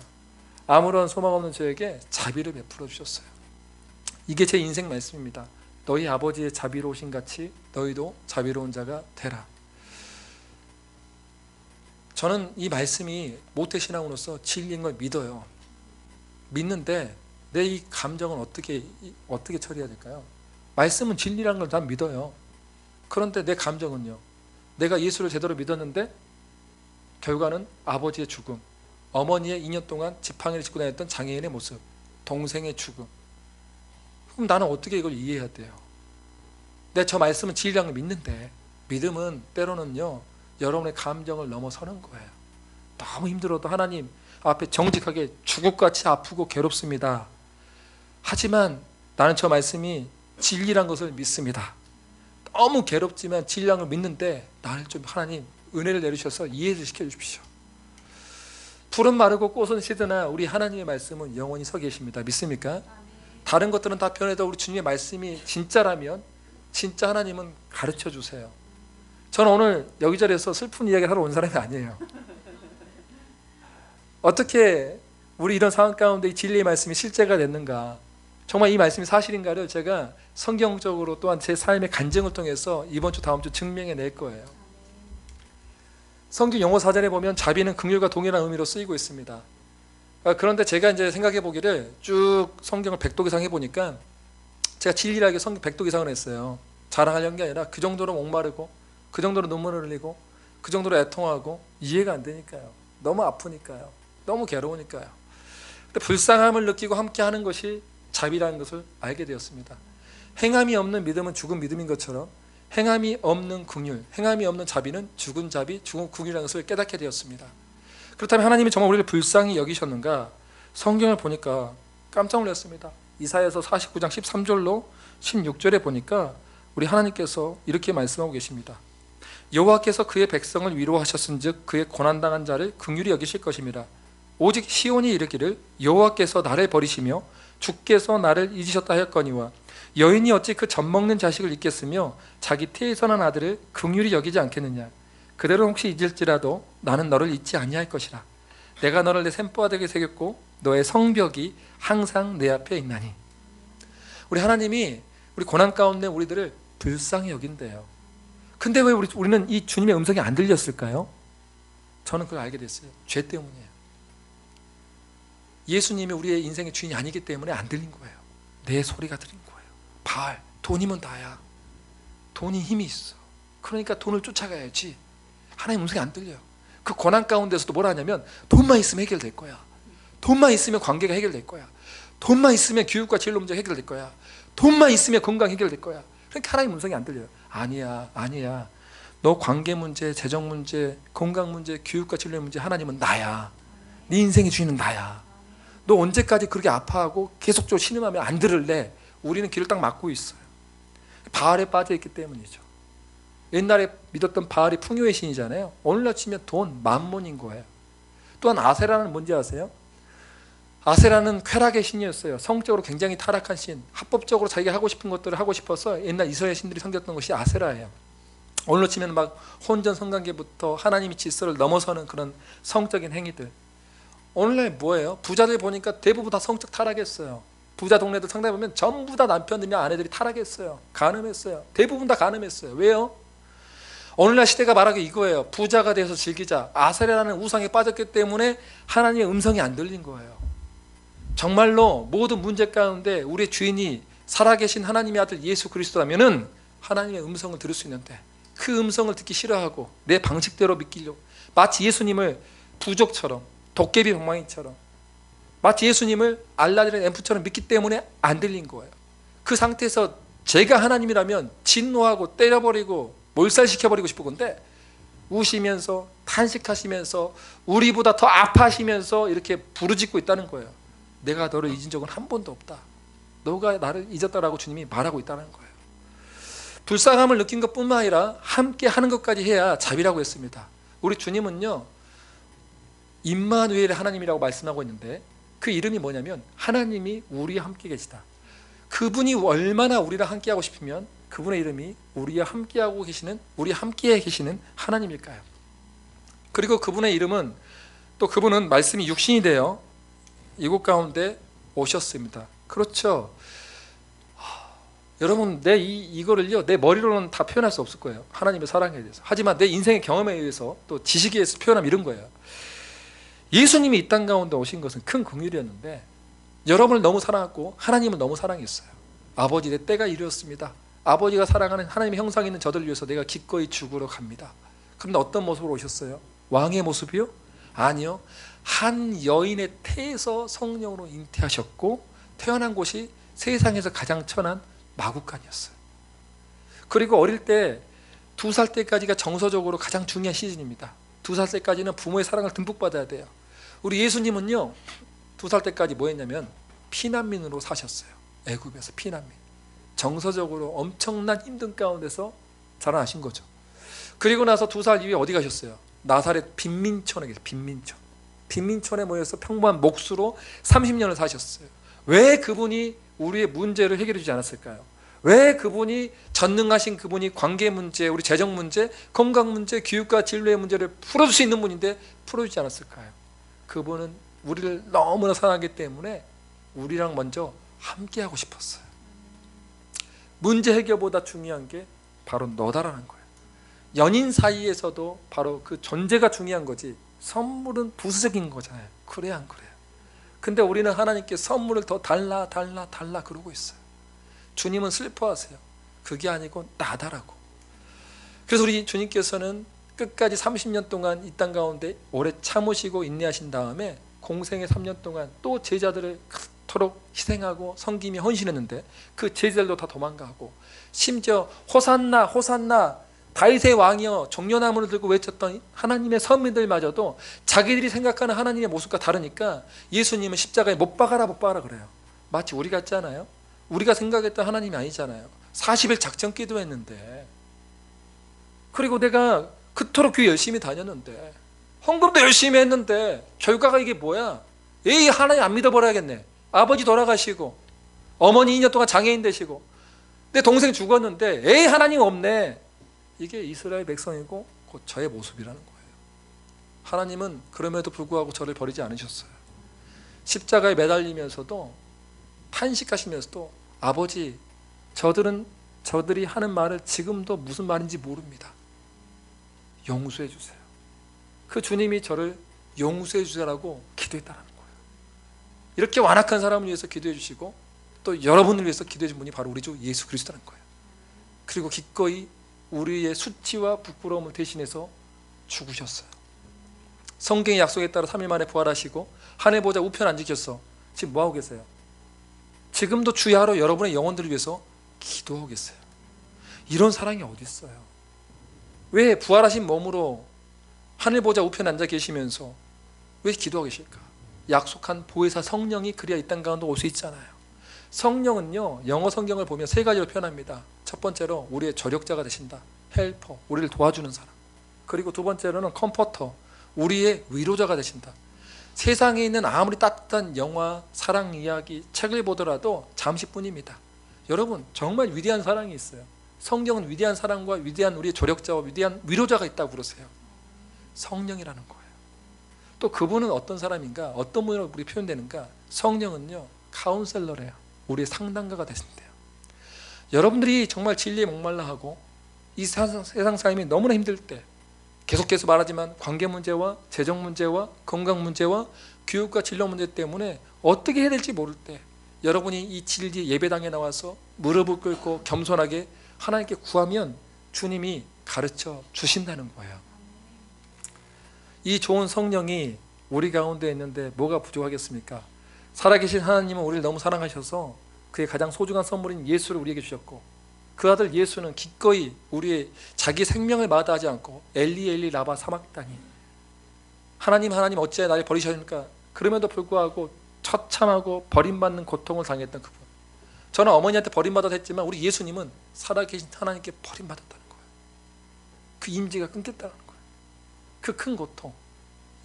아무런 소망 없는 저에게 자비를 베풀어 주셨어요. 이게 제 인생 말씀입니다. 너희 아버지의 자비로우신 같이 너희도 자비로운 자가 되라. 저는 이 말씀이 모태신앙으로서 진리인 걸 믿어요. 믿는데 내 이 감정은 어떻게 처리해야 될까요? 말씀은 진리라는 걸 난 믿어요. 그런데 내 감정은요. 내가 예수를 제대로 믿었는데 결과는 아버지의 죽음, 어머니의 2년 동안 지팡이를 짚고 다녔던 장애인의 모습, 동생의 죽음. 그럼 나는 어떻게 이걸 이해해야 돼요? 내 저 말씀은 진리라는 걸 믿는데 믿음은 때로는요 여러분의 감정을 넘어서는 거예요. 너무 힘들어도 하나님 앞에 정직하게 죽을같이 아프고 괴롭습니다. 하지만 나는 저 말씀이 진리란 것을 믿습니다. 너무 괴롭지만 진리란 걸 믿는데 나를 좀 하나님 은혜를 내리셔서 이해를 시켜주십시오. 풀은 마르고 꽃은 시드나 우리 하나님의 말씀은 영원히 서 계십니다. 믿습니까? 다른 것들은 다 변해도 우리 주님의 말씀이 진짜라면 진짜 하나님은 가르쳐 주세요. 저는 오늘 여기저기서 슬픈 이야기를 하러 온 사람이 아니에요. 어떻게 우리 이런 상황 가운데 이 진리의 말씀이 실제가 됐는가? 정말 이 말씀이 사실인가를 제가 성경적으로 또한 제 삶의 간증을 통해서 이번 주 다음 주 증명해 낼 거예요. 성경 영어 사전에 보면 자비는 긍휼과 동일한 의미로 쓰이고 있습니다. 그런데 제가 이제 생각해 보기를 쭉 성경을 100독 이상 해보니까 제가 진리하게 성경 100독 이상을 했어요. 자랑하려는 게 아니라 그 정도로 목마르고 그 정도로 눈물을 흘리고 그 정도로 애통하고 이해가 안 되니까요. 너무 아프니까요. 너무 괴로우니까요. 근데 불쌍함을 느끼고 함께 하는 것이 자비라는 것을 알게 되었습니다. 행함이 없는 믿음은 죽은 믿음인 것처럼 행함이 없는 긍휼, 행함이 없는 자비는 죽은 자비, 죽은 긍휼이라는 것을 깨닫게 되었습니다. 그렇다면 하나님이 정말 우리를 불쌍히 여기셨는가? 성경을 보니까 깜짝 놀랐습니다. 이사야서 49장 13절로 16절에 보니까 우리 하나님께서 이렇게 말씀하고 계십니다. 여호와께서 그의 백성을 위로하셨은즉 그의 고난당한 자를 긍휼히 여기실 것입니다. 오직 시온이 이르기를 여호와께서 나를 버리시며 주께서 나를 잊으셨다 하였거니와 여인이 어찌 그 젖먹는 자식을 잊겠으며 자기 태에서 난 아들을 긍휼히 여기지 않겠느냐. 그대로 혹시 잊을지라도 나는 너를 잊지 아니할 것이라. 내가 너를 내 샘바닥에 새겼고 너의 성벽이 항상 내 앞에 있나니. 우리 하나님이 우리 고난 가운데 우리들을 불쌍히 여긴대요. 근데 왜 우리는 이 주님의 음성이 안 들렸을까요? 저는 그걸 알게 됐어요. 죄 때문이에요. 예수님이 우리의 인생의 주인이 아니기 때문에 안 들린 거예요. 내 소리가 들린 거예요. 바알, 돈이면 다야. 돈이 힘이 있어. 그러니까 돈을 쫓아가야지. 하나님 음성이 안 들려요. 그 고난 가운데서도 뭐라 하냐면 돈만 있으면 해결될 거야. 돈만 있으면 관계가 해결될 거야. 돈만 있으면 교육과 진로 문제가 해결될 거야. 돈만 있으면 건강 해결될 거야. 그러니까 하나님 음성이 안 들려요. 아니야, 아니야. 너 관계 문제, 재정 문제, 건강 문제, 교육과 진로의 문제 하나님은 나야. 네 인생의 주인은 나야. 너 언제까지 그렇게 아파하고 계속적으로 신음하면 안 들을래? 우리는 길을 딱 막고 있어요. 바알에 빠져있기 때문이죠. 옛날에 믿었던 바알이 풍요의 신이잖아요. 오늘날 치면 돈, 만몬인 거예요. 또한 아세라는 뭔지 아세요? 아세라는 쾌락의 신이었어요. 성적으로 굉장히 타락한 신. 합법적으로 자기가 하고 싶은 것들을 하고 싶어서 옛날 이스라엘 신들이 섬겼던 것이 아세라예요. 오늘로 치면 막 혼전 성관계부터 하나님의 질서를 넘어서는 그런 성적인 행위들. 오늘날 뭐예요? 부자들 보니까 대부분 다 성적 타락했어요. 부자 동네들 상담해 보면 전부 다 남편들이나 아내들이 타락했어요. 간음했어요. 대부분 다 간음했어요. 왜요? 오늘날 시대가 말하기 이거예요. 부자가 돼서 즐기자. 아세라라는 우상에 빠졌기 때문에 하나님의 음성이 안 들린 거예요. 정말로 모든 문제 가운데 우리의 주인이 살아계신 하나님의 아들 예수 그리스도라면은 하나님의 음성을 들을 수 있는데 그 음성을 듣기 싫어하고 내 방식대로 믿기려고 마치 예수님을 부족처럼 도깨비 방망이처럼 마치 예수님을 알라딘의 앰프처럼 믿기 때문에 안 들린 거예요. 그 상태에서 제가 하나님이라면 진노하고 때려버리고 몰살시켜버리고 싶은 건데 우시면서 탄식하시면서 우리보다 더 아파하시면서 이렇게 부르짖고 있다는 거예요. 내가 너를 잊은 적은 한 번도 없다. 너가 나를 잊었다라고 주님이 말하고 있다는 거예요. 불쌍함을 느낀 것뿐만 아니라 함께 하는 것까지 해야 자비라고 했습니다. 우리 주님은요 임마누엘의 하나님이라고 말씀하고 있는데 그 이름이 뭐냐면 하나님이 우리와 함께 계시다. 그분이 얼마나 우리랑 함께하고 싶으면 그분의 이름이 우리와 함께하고 계시는 우리 함께 계시는 하나님일까요? 그리고 그분의 이름은 또 그분은 말씀이 육신이 되어 이곳 가운데 오셨습니다. 그렇죠. 여러분 이거를요 내 머리로는 다 표현할 수 없을 거예요. 하나님의 사랑에 대해서. 하지만 내 인생의 경험에 의해서 또 지식에 의해서 표현하면 이런 거예요. 예수님이 이 땅 가운데 오신 것은 큰 긍휼이었는데 여러분을 너무 사랑했고 하나님을 너무 사랑했어요. 아버지 내 때가 이르렀습니다. 아버지가 사랑하는 하나님의 형상이 있는 저들을 위해서 내가 기꺼이 죽으러 갑니다. 그런데 어떤 모습으로 오셨어요? 왕의 모습이요? 아니요. 한 여인의 태에서 성령으로 잉태하셨고 태어난 곳이 세상에서 가장 천한 마구간이었어요. 그리고 어릴 때 2살 때까지가 정서적으로 가장 중요한 시즌입니다. 2살 때까지는 부모의 사랑을 듬뿍 받아야 돼요. 우리 예수님은요 2살 때까지 뭐 했냐면 피난민으로 사셨어요. 애굽에서 피난민. 정서적으로 엄청난 힘든 가운데서 자라나신 거죠. 그리고 나서 2살 이후에 어디 가셨어요? 나사렛 빈민촌에 계세요. 빈민촌. 빈민촌에 모여서 평범한 목수로 30년을 사셨어요. 왜 그분이 우리의 문제를 해결해 주지 않았을까요? 왜 그분이 전능하신 그분이 관계 문제, 우리 재정 문제, 건강 문제, 교육과 진로의 문제를 풀어줄 수 있는 분인데 풀어주지 않았을까요? 그분은 우리를 너무나 사랑하기 때문에 우리랑 먼저 함께하고 싶었어요. 문제 해결보다 중요한 게 바로 너다라는 거예요. 연인 사이에서도 바로 그 존재가 중요한 거지 선물은 부수적인 거잖아요. 그래야 안 그래요? 근데 우리는 하나님께 선물을 더 달라 그러고 있어요. 주님은 슬퍼하세요. 그게 아니고 나다라고. 그래서 우리 주님께서는 끝까지 30년 동안 이 땅 가운데 오래 참으시고 인내하신 다음에 공생의 3년 동안 또 제자들을 그토록 희생하고 섬김이 헌신했는데 그 제자들도 다 도망가고, 심지어 호산나 호산나 다윗의 왕이여 종려나무를 들고 외쳤던 하나님의 선민들마저도 자기들이 생각하는 하나님의 모습과 다르니까 예수님은 십자가에 못 박아라 그래요. 마치 우리 같지 않아요? 우리가 생각했던 하나님이 아니잖아요. 40일 작전 기도했는데, 그리고 내가 그토록 교회 열심히 다녔는데, 헌금도 열심히 했는데 결과가 이게 뭐야? 에이, 하나님 안 믿어버려야겠네. 아버지 돌아가시고 어머니 2년 동안 장애인 되시고 내 동생 죽었는데 에이, 하나님 없네. 이게 이스라엘 백성이고 곧 저의 모습이라는 거예요. 하나님은 그럼에도 불구하고 저를 버리지 않으셨어요. 십자가에 매달리면서도 탄식하시면서도 아버지, 저들이 하는 말을 지금도 무슨 말인지 모릅니다. 용서해 주세요. 그 주님이 저를 용서해 주세요라고 기도했다는 거예요. 이렇게 완악한 사람을 위해서 기도해 주시고 또 여러분을 위해서 기도해 준 분이 바로 우리 주 예수 그리스도라는 거예요. 그리고 기꺼이 우리의 수치와 부끄러움을 대신해서 죽으셨어요. 성경의 약속에 따라 3일 만에 부활하시고 하늘 보좌 우편 앉으셔서 지금 뭐하고 계세요? 지금도 주야로 여러분의 영혼들을 위해서 기도하고 계세요. 이런 사랑이 어디 있어요? 왜 부활하신 몸으로 하늘 보좌 우편 앉아 계시면서 왜 기도하고 계실까? 약속한 보혜사 성령이 그래야 이 땅 가운데 올 수 있잖아요. 성령은요, 영어 성경을 보면 세 가지로 표현합니다. 첫 번째로 우리의 조력자가 되신다. 헬퍼, 우리를 도와주는 사람. 그리고 두 번째로는 컴포터, 우리의 위로자가 되신다. 세상에 있는 아무리 따뜻한 영화, 사랑 이야기, 책을 보더라도 잠시뿐입니다. 여러분, 정말 위대한 사랑이 있어요. 성경은 위대한 사랑과 위대한 우리의 조력자와 위대한 위로자가 있다고 그러세요. 성령이라는 거예요. 또 그분은 어떤 사람인가, 어떤 분으로 우리 표현되는가? 성령은요, 카운셀러래요. 우리의 상담가가 되신대요. 여러분들이 정말 진리에 목말라 하고 이 세상 삶이 너무나 힘들 때, 계속해서 말하지만 관계 문제와 재정 문제와 건강 문제와 교육과 진로 문제 때문에 어떻게 해야 될지 모를 때, 여러분이 이 진리 예배당에 나와서 무릎을 꿇고 겸손하게 하나님께 구하면 주님이 가르쳐 주신다는 거예요. 이 좋은 성령이 우리 가운데 있는데 뭐가 부족하겠습니까? 살아계신 하나님은 우리를 너무 사랑하셔서 그의 가장 소중한 선물인 예수를 우리에게 주셨고, 그 아들 예수는 기꺼이 우리의 자기 생명을 마다하지 않고 엘리 엘리 라바 사막다니, 하나님 어찌하여 나를 버리셨습니까? 그럼에도 불구하고 처참하고 버림받는 고통을 당했던 그분. 저는 어머니한테 버림받았다 했지만 우리 예수님은 살아계신 하나님께 버림받았다는 거예요. 그 임재가 끊겼다는 거예요. 그 큰 고통,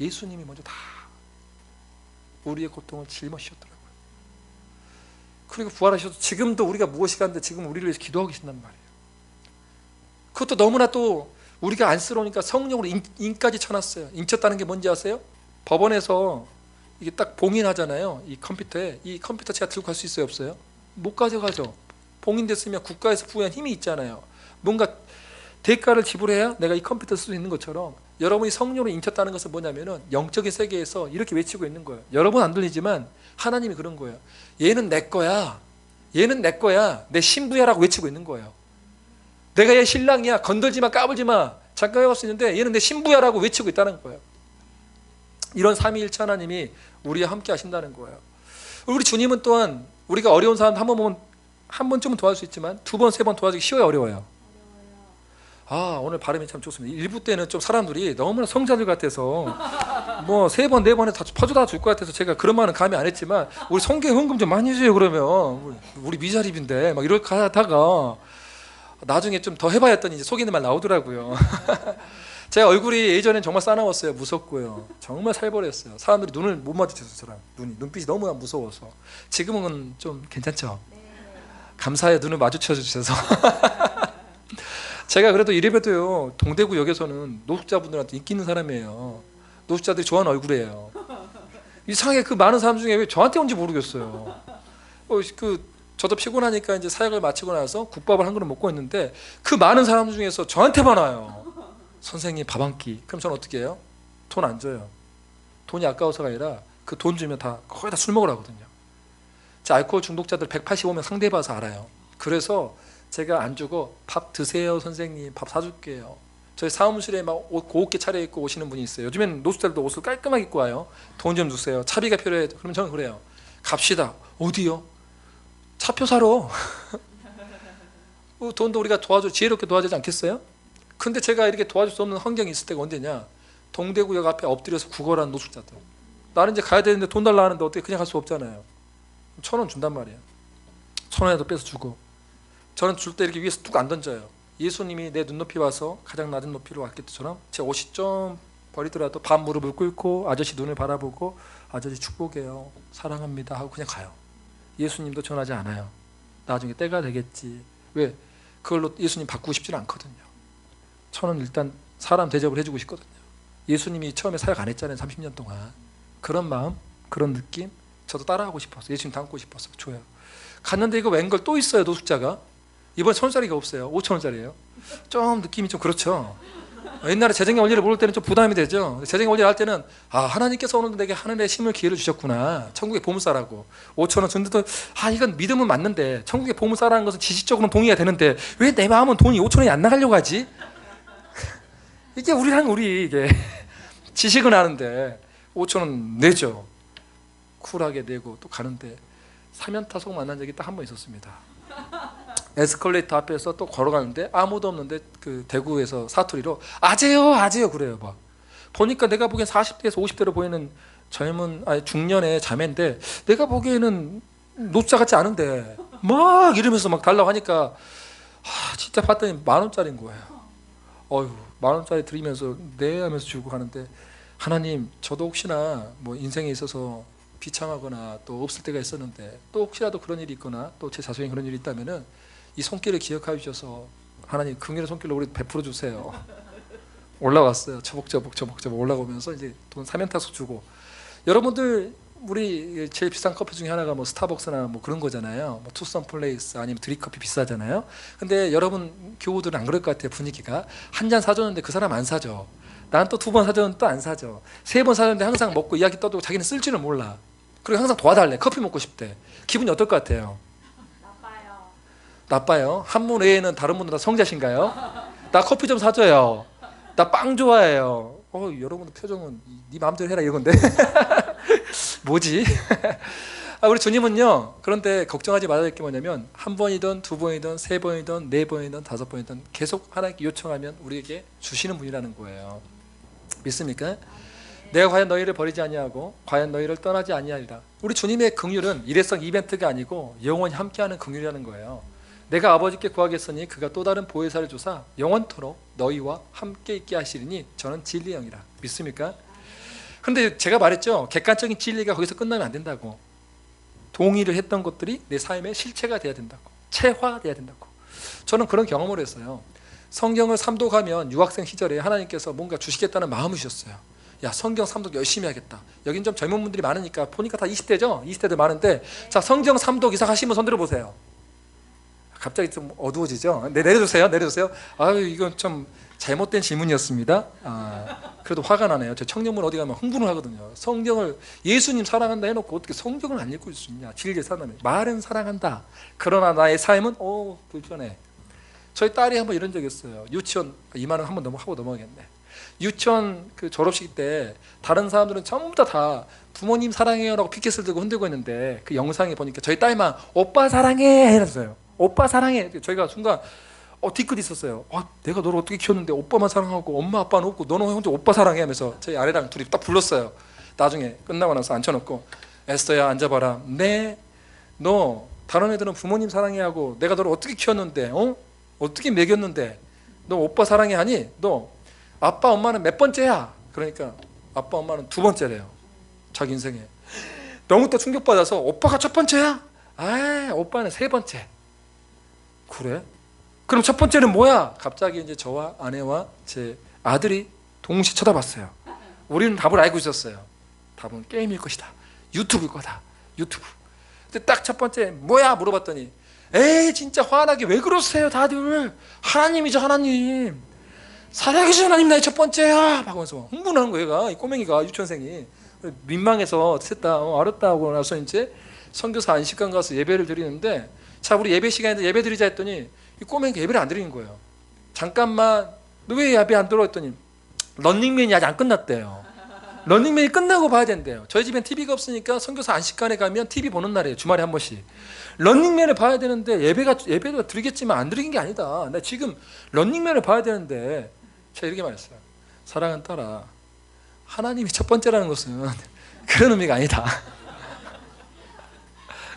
예수님이 먼저 다 우리의 고통을 짊어지셨더라고요. 그리고 부활하셔서 지금도 우리가 무엇이 간데 지금 우리를 위해서 기도하고 계신단 말이에요. 그것도 너무나 또 우리가 안쓰러우니까 성령으로 인까지 쳐놨어요. 인쳤다는 게 뭔지 아세요? 법원에서 이게 딱 봉인하잖아요. 이 컴퓨터에. 이 컴퓨터 제가 들고 갈 수 있어요, 없어요? 못 가져가죠. 봉인됐으면 국가에서 부여한 힘이 있잖아요. 뭔가 대가를 지불해야 내가 이 컴퓨터 쓸 수 있는 것처럼, 여러분이 성령으로 인쳤다는 것은 뭐냐면은 영적인 세계에서 이렇게 외치고 있는 거예요. 여러분 안 들리지만 하나님이 그런 거예요. 얘는 내 거야. 얘는 내 거야. 내 신부야라고 외치고 있는 거예요. 내가 얘 신랑이야. 건들지 마, 까불지 마. 잠깐 해볼 수 있는데 얘는 내 신부야라고 외치고 있다는 거예요. 이런 삼위일체 하나님이 우리와 함께 하신다는 거예요. 우리 주님은 또한 우리가 어려운 사람 한 번쯤은 도와줄 수 있지만 두 번, 세 번 도와주기 쉬워요, 어려워요? 오늘 발음이 참 좋습니다. 일부 때는 좀 사람들이 너무나 성자들 같아서 뭐 세 번, 네 번에 다 퍼주다 줄 것 같아서 제가 그런 말은 감히 안 했지만, 우리 성경 헌금 좀 많이 해줘요 그러면. 우리 미자립인데 막 이렇게 하다가 나중에 좀 더 해봐야 했더니 이제 속이는 말 나오더라고요. 제 얼굴이 예전엔 정말 싸나웠어요. 무섭고요. 정말 살벌했어요. 사람들이 눈을 못 마주쳐서 저랑 눈빛이 너무 무서워서. 지금은 좀 괜찮죠? 감사해요. 눈을 마주쳐 주셔서. 제가 그래도 이래봬도요, 동대구역에서는 노숙자분들한테 인기 있는 사람이에요. 노숙자들이 좋아하는 얼굴이에요. 이상하게 그 많은 사람 중에 왜 저한테 온지 모르겠어요. 저도 피곤하니까 이제 사역을 마치고 나서 국밥을 한 그릇 먹고 있는데 그 많은 사람 중에서 저한테만 와요. 선생님 밥 한 끼. 그럼 저는 어떻게 해요? 돈 안 줘요. 돈이 아까워서가 아니라 그 돈 주면 다 거의 다 술 먹으러 하거든요. 제 알코올 중독자들 185명 상대해봐서 알아요. 그래서 제가 안 주고 밥 드세요 선생님, 밥 사줄게요. 저희 사무실에 막 옷 고급게 차려입고 오시는 분이 있어요. 요즘엔 노숙자들도 옷을 깔끔하게 입고 와요. 돈 좀 주세요. 차비가 필요해. 그러면 저는 그래요. 갑시다. 어디요? 차표 사러. 돈도 우리가 지혜롭게 도와주지 않겠어요? 근데 제가 이렇게 도와줄 수 없는 환경이 있을 때가 언제냐? 동대구역 앞에 엎드려서 구걸한 노숙자들. 나는 이제 가야 되는데 돈 달라 하는데 어떻게 그냥 갈 수 없잖아요. 1,000원 준단 말이에요. 1,000원이라도 빼서 주고. 저는 줄 때 이렇게 위에서 뚝 안 던져요. 예수님이 내 눈높이 와서 가장 낮은 높이로 왔기 때처럼 제 옷이 좀 버리더라도 반 무릎을 꿇고 아저씨 눈을 바라보고 아저씨 축복해요. 사랑합니다 하고 그냥 가요. 예수님도 전하지 않아요. 나중에 때가 되겠지. 왜? 그걸로 예수님 바꾸고 싶지는 않거든요. 저는 일단 사람 대접을 해주고 싶거든요. 예수님이 처음에 사역 안 했잖아요. 30년 동안. 그런 마음, 그런 느낌 저도 따라하고 싶어서 예수님 닮고 싶어서 줘요. 갔는데 이거 웬걸 또 있어요. 노숙자가. 이번에 1,000원짜리가 없어요. 5,000원짜리예요. 좀 느낌이 좀 그렇죠. 옛날에 재정의 원리를 모를 때는 좀 부담이 되죠. 재정의 원리를 할 때는 하나님께서 오늘도 내게 하늘의 힘을 기회를 주셨구나. 천국의 보물사라고. 5,000원 줬는데도 이건 믿음은 맞는데 천국의 보물사라는 것은 지식적으로는 동의가 되는데 왜 내 마음은 돈이 5,000원이 안 나가려고 하지? 이게 이게 지식은 아는데 5,000원 내죠. 쿨하게 내고 또 가는데 사면타속 만난 적이 딱 한 번 있었습니다. 에스컬레이터 앞에서 또 걸어가는데 아무도 없는데 그 대구에서 사투리로 아재요 그래요. 막 보니까 내가 보기엔 40대에서 50대로 보이는 중년의 자매인데 내가 보기에는 노숙자 같지 않은데 막 이러면서 막 달라고 하니까 진짜 봤더니 10,000원짜리인 거예요. 10,000원짜리 드리면서 네 하면서 주고 가는데 하나님 저도 혹시나 뭐 인생에 있어서 비참하거나 또 없을 때가 있었는데 또 혹시라도 그런 일이 있거나 또 제 자손이 그런 일이 있다면은 이 손길을 기억하여 주셔서 하나님 긍휼의 손길로 우리 베풀어 주세요. 올라왔어요. 저벅저벅 올라오면서 이제 돈 사면타서 주고. 여러분들 우리 제일 비싼 커피 중에 하나가 뭐 스타벅스나 뭐 그런 거잖아요. 뭐 투썸 플레이스 아니면 드립커피 비싸잖아요. 근데 여러분 교우들은 안 그럴 것 같아요. 분위기가 한 잔 사줬는데 그 사람 안 사죠. 난 또 2번 사줬는데 또 안 사죠. 3번 사줬는데 항상 먹고 이야기 떠들고 자기는 쓸 줄은 몰라. 그리고 항상 도와달래. 커피 먹고 싶대. 기분이 어떨 것 같아요? 나빠요. 한 분 외에는 다른 분들 다 성자신가요? 나 커피 좀 사줘요. 나 빵 좋아해요. 여러분들 표정은 네 마음대로 해라 이건데 뭐지? 우리 주님은요. 그런데 걱정하지 말아야 될 게 뭐냐면 한 번이든 2번이든 3번이든 4번이든 5번이든 계속 하나님께 요청하면 우리에게 주시는 분이라는 거예요. 믿습니까? 내가 과연 너희를 버리지 아니하고 과연 너희를 떠나지 아니하리라. 우리 주님의 긍휼은 일회성 이벤트가 아니고 영원히 함께하는 긍휼이라는 거예요. 내가 아버지께 구하겠으니 그가 또 다른 보혜사를 주사 영원토록 너희와 함께 있게 하시리니 저는 진리의 영이라. 믿습니까? 근데 제가 말했죠. 객관적인 진리가 거기서 끝나면 안 된다고. 동의를 했던 것들이 내 삶의 실체가 돼야 된다고. 체화돼야 된다고. 저는 그런 경험을 했어요. 성경을 삼독하면 유학생 시절에 하나님께서 뭔가 주시겠다는 마음을 주셨어요. 야, 성경 삼독 열심히 하겠다. 여긴 좀 젊은 분들이 많으니까 보니까 다 20대죠? 20대들 많은데 자, 성경 삼독 이상 하신 분 손 들어보세요. 갑자기 좀 어두워지죠? 네, 내려주세요. 이건 좀 잘못된 질문이었습니다. 그래도 화가 나네요. 저 청년분 어디 가면 흥분을 하거든요. 성경을 예수님 사랑한다 해놓고 어떻게 성경을 안 읽을 수 있냐? 진리를 사랑하는 말은 사랑한다. 그러나 나의 삶은 불편해. 저희 딸이 한번 이런 적이 있어요. 유치원 이 말은 한번 하고 넘어가겠네. 유치원 그 졸업식 때 다른 사람들은 전부 다 부모님 사랑해요라고 피켓을 들고 흔들고 있는데 그 영상에 보니까 저희 딸만 오빠 사랑해 해놨어요. 오빠 사랑해. 저희가 순간 뒤끝 있었어요. 내가 너를 어떻게 키웠는데 오빠만 사랑하고 엄마 아빠는 없고 너는 혼자 오빠 사랑해 하면서 저희 아내랑 둘이 딱 불렀어요. 나중에 끝나고 나서 앉혀놓고 에스더야 앉아봐라. 네, 너 다른 애들은 부모님 사랑해 하고 내가 너를 어떻게 키웠는데 어떻게 먹였는데 너 오빠 사랑해 하니? 너 아빠 엄마는 몇 번째야? 그러니까 아빠 엄마는 2번째래요. 자기 인생에. 너무 또 충격받아서 오빠가 첫 번째야? 오빠는 3번째. 그래? 그럼 첫 번째는 뭐야? 갑자기 이제 저와 아내와 제 아들이 동시에 쳐다봤어요. 우리는 답을 알고 있었어요. 답은 게임일 것이다. 유튜브일 거다. 유튜브. 근데 딱 첫 번째 뭐야 물어봤더니 에이 진짜 화나게 왜 그러세요 다들. 하나님이죠 하나님. 살아계신 하나님 나의 첫 번째야. 하면서 흥분하는 거예요. 얘가 이 꼬맹이가 유치원생이 민망해서 셋다 알았다 하고 나서 이제 선교사 안식관 가서 예배를 드리는데 자 우리 예배 시간에 예배 드리자 했더니 이 꼬맹이가 예배를 안 드리는 거예요. 잠깐만 너 왜 예배 안 들어 했더니 런닝맨이 아직 안 끝났대요. 런닝맨이 끝나고 봐야 된대요. 저희 집엔 TV가 없으니까 선교사 안식관에 가면 TV 보는 날이에요. 주말에 한 번씩. 런닝맨을 봐야 되는데 예배도 드리겠지만 안 드리는 게 아니다. 나 지금 런닝맨을 봐야 되는데 제가 이렇게 말했어요. 사랑하는 딸아, 하나님이 첫 번째라는 것은 그런 의미가 아니다.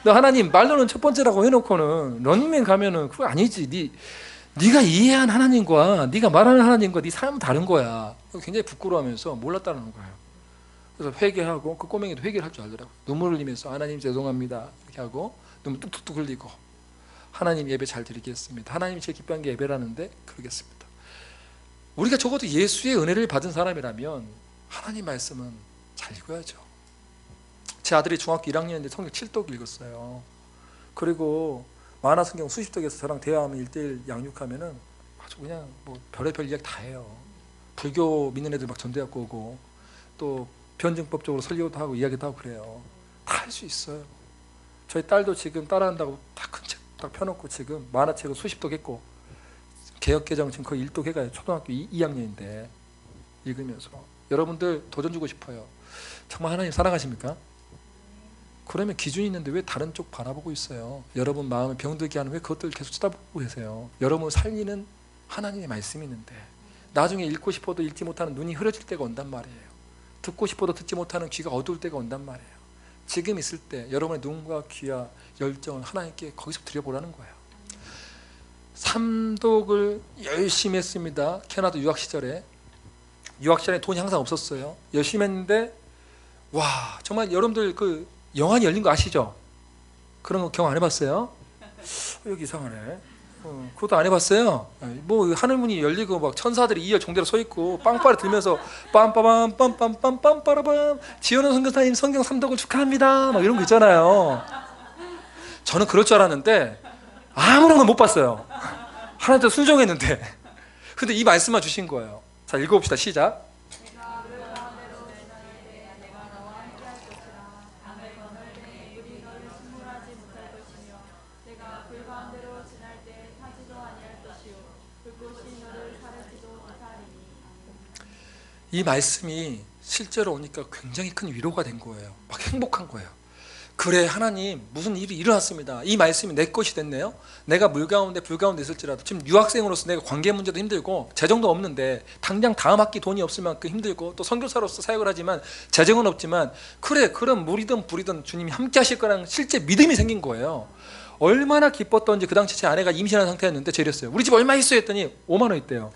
너 하나님 말로는 첫 번째라고 해놓고는 런닝맨 가면은 그거 아니지. 네가 이해한 하나님과 네가 말하는 하나님과 네 삶은 다른 거야. 굉장히 부끄러워하면서 몰랐다는 거예요. 그래서 회개하고 그 꼬맹이도 회개를 할 줄 알더라고요. 눈물을 흘리면서 하나님 죄송합니다 이렇게 하고 눈물 뚝뚝뚝 흘리고 하나님 예배 잘 드리겠습니다. 하나님이 제일 기뻐한 게 예배라는데 그러겠습니다. 우리가 적어도 예수의 은혜를 받은 사람이라면 하나님 말씀은 잘 읽어야죠. 제 아들이 중학교 1학년인데 성경 7독 읽었어요. 그리고 만화성경 수십 독에서 저랑 대화하면 1:1 양육하면은 아주 그냥 뭐 별의별 이야기 다 해요. 불교 믿는 애들 막 전도해갖고 오고 또 변증법적으로 설교도 하고 이야기도 하고 그래요. 다 할 수 있어요. 저희 딸도 지금 따라한다고 다 큰 책 딱 펴놓고 지금 만화책을 수십 독 했고 개혁개정 지금 거의 1독 해가요. 초등학교 2학년인데 읽으면서 여러분들 도전 주고 싶어요. 정말 하나님 사랑하십니까? 그러면 기준이 있는데 왜 다른 쪽 바라보고 있어요? 여러분 마음을 병들게 하는 왜 그것들 계속 쳐다보고 계세요? 여러분 살리는 하나님의 말씀이 있는데 나중에 읽고 싶어도 읽지 못하는 눈이 흐려질 때가 온단 말이에요. 듣고 싶어도 듣지 못하는 귀가 어두울 때가 온단 말이에요. 지금 있을 때 여러분의 눈과 귀와 열정을 하나님께 거기서 드려보라는 거예요. 삼독을 열심히 했습니다. 캐나다 유학 시절에 돈이 항상 없었어요. 열심히 했는데 와 정말 여러분들 그 영안이 열린 거 아시죠? 그런 거 경험 안 해봤어요? 여기 이상하네. 그것도 안 해봤어요? 뭐 하늘문이 열리고 막 천사들이 2열 종대로 서 있고 빵빠레 들면서 빰빠밤 빰빰빰빰 빠라밤 지원은 선교사님 성경 3독을 축하합니다 막 이런 거 있잖아요. 저는 그럴 줄 알았는데 아무런 건 못 봤어요. 하나님도 순종했는데 근데 이 말씀만 주신 거예요. 자 읽어봅시다. 시작. 이 말씀이 실제로 오니까 굉장히 큰 위로가 된 거예요. 막 행복한 거예요. 그래 하나님 무슨 일이 일어났습니다. 이 말씀이 내 것이 됐네요. 내가 물 가운데 불 가운데 있을지라도 지금 유학생으로서 내가 관계 문제도 힘들고 재정도 없는데 당장 다음 학기 돈이 없을 만큼 힘들고 또 선교사로서 사역을 하지만 재정은 없지만 그래 그럼 물이든 불이든 주님이 함께 하실 거라는 실제 믿음이 생긴 거예요. 얼마나 기뻤던지 그 당시 제 아내가 임신한 상태였는데 제렸어요. 우리 집 얼마 있어요 했더니 5만 원 있대요.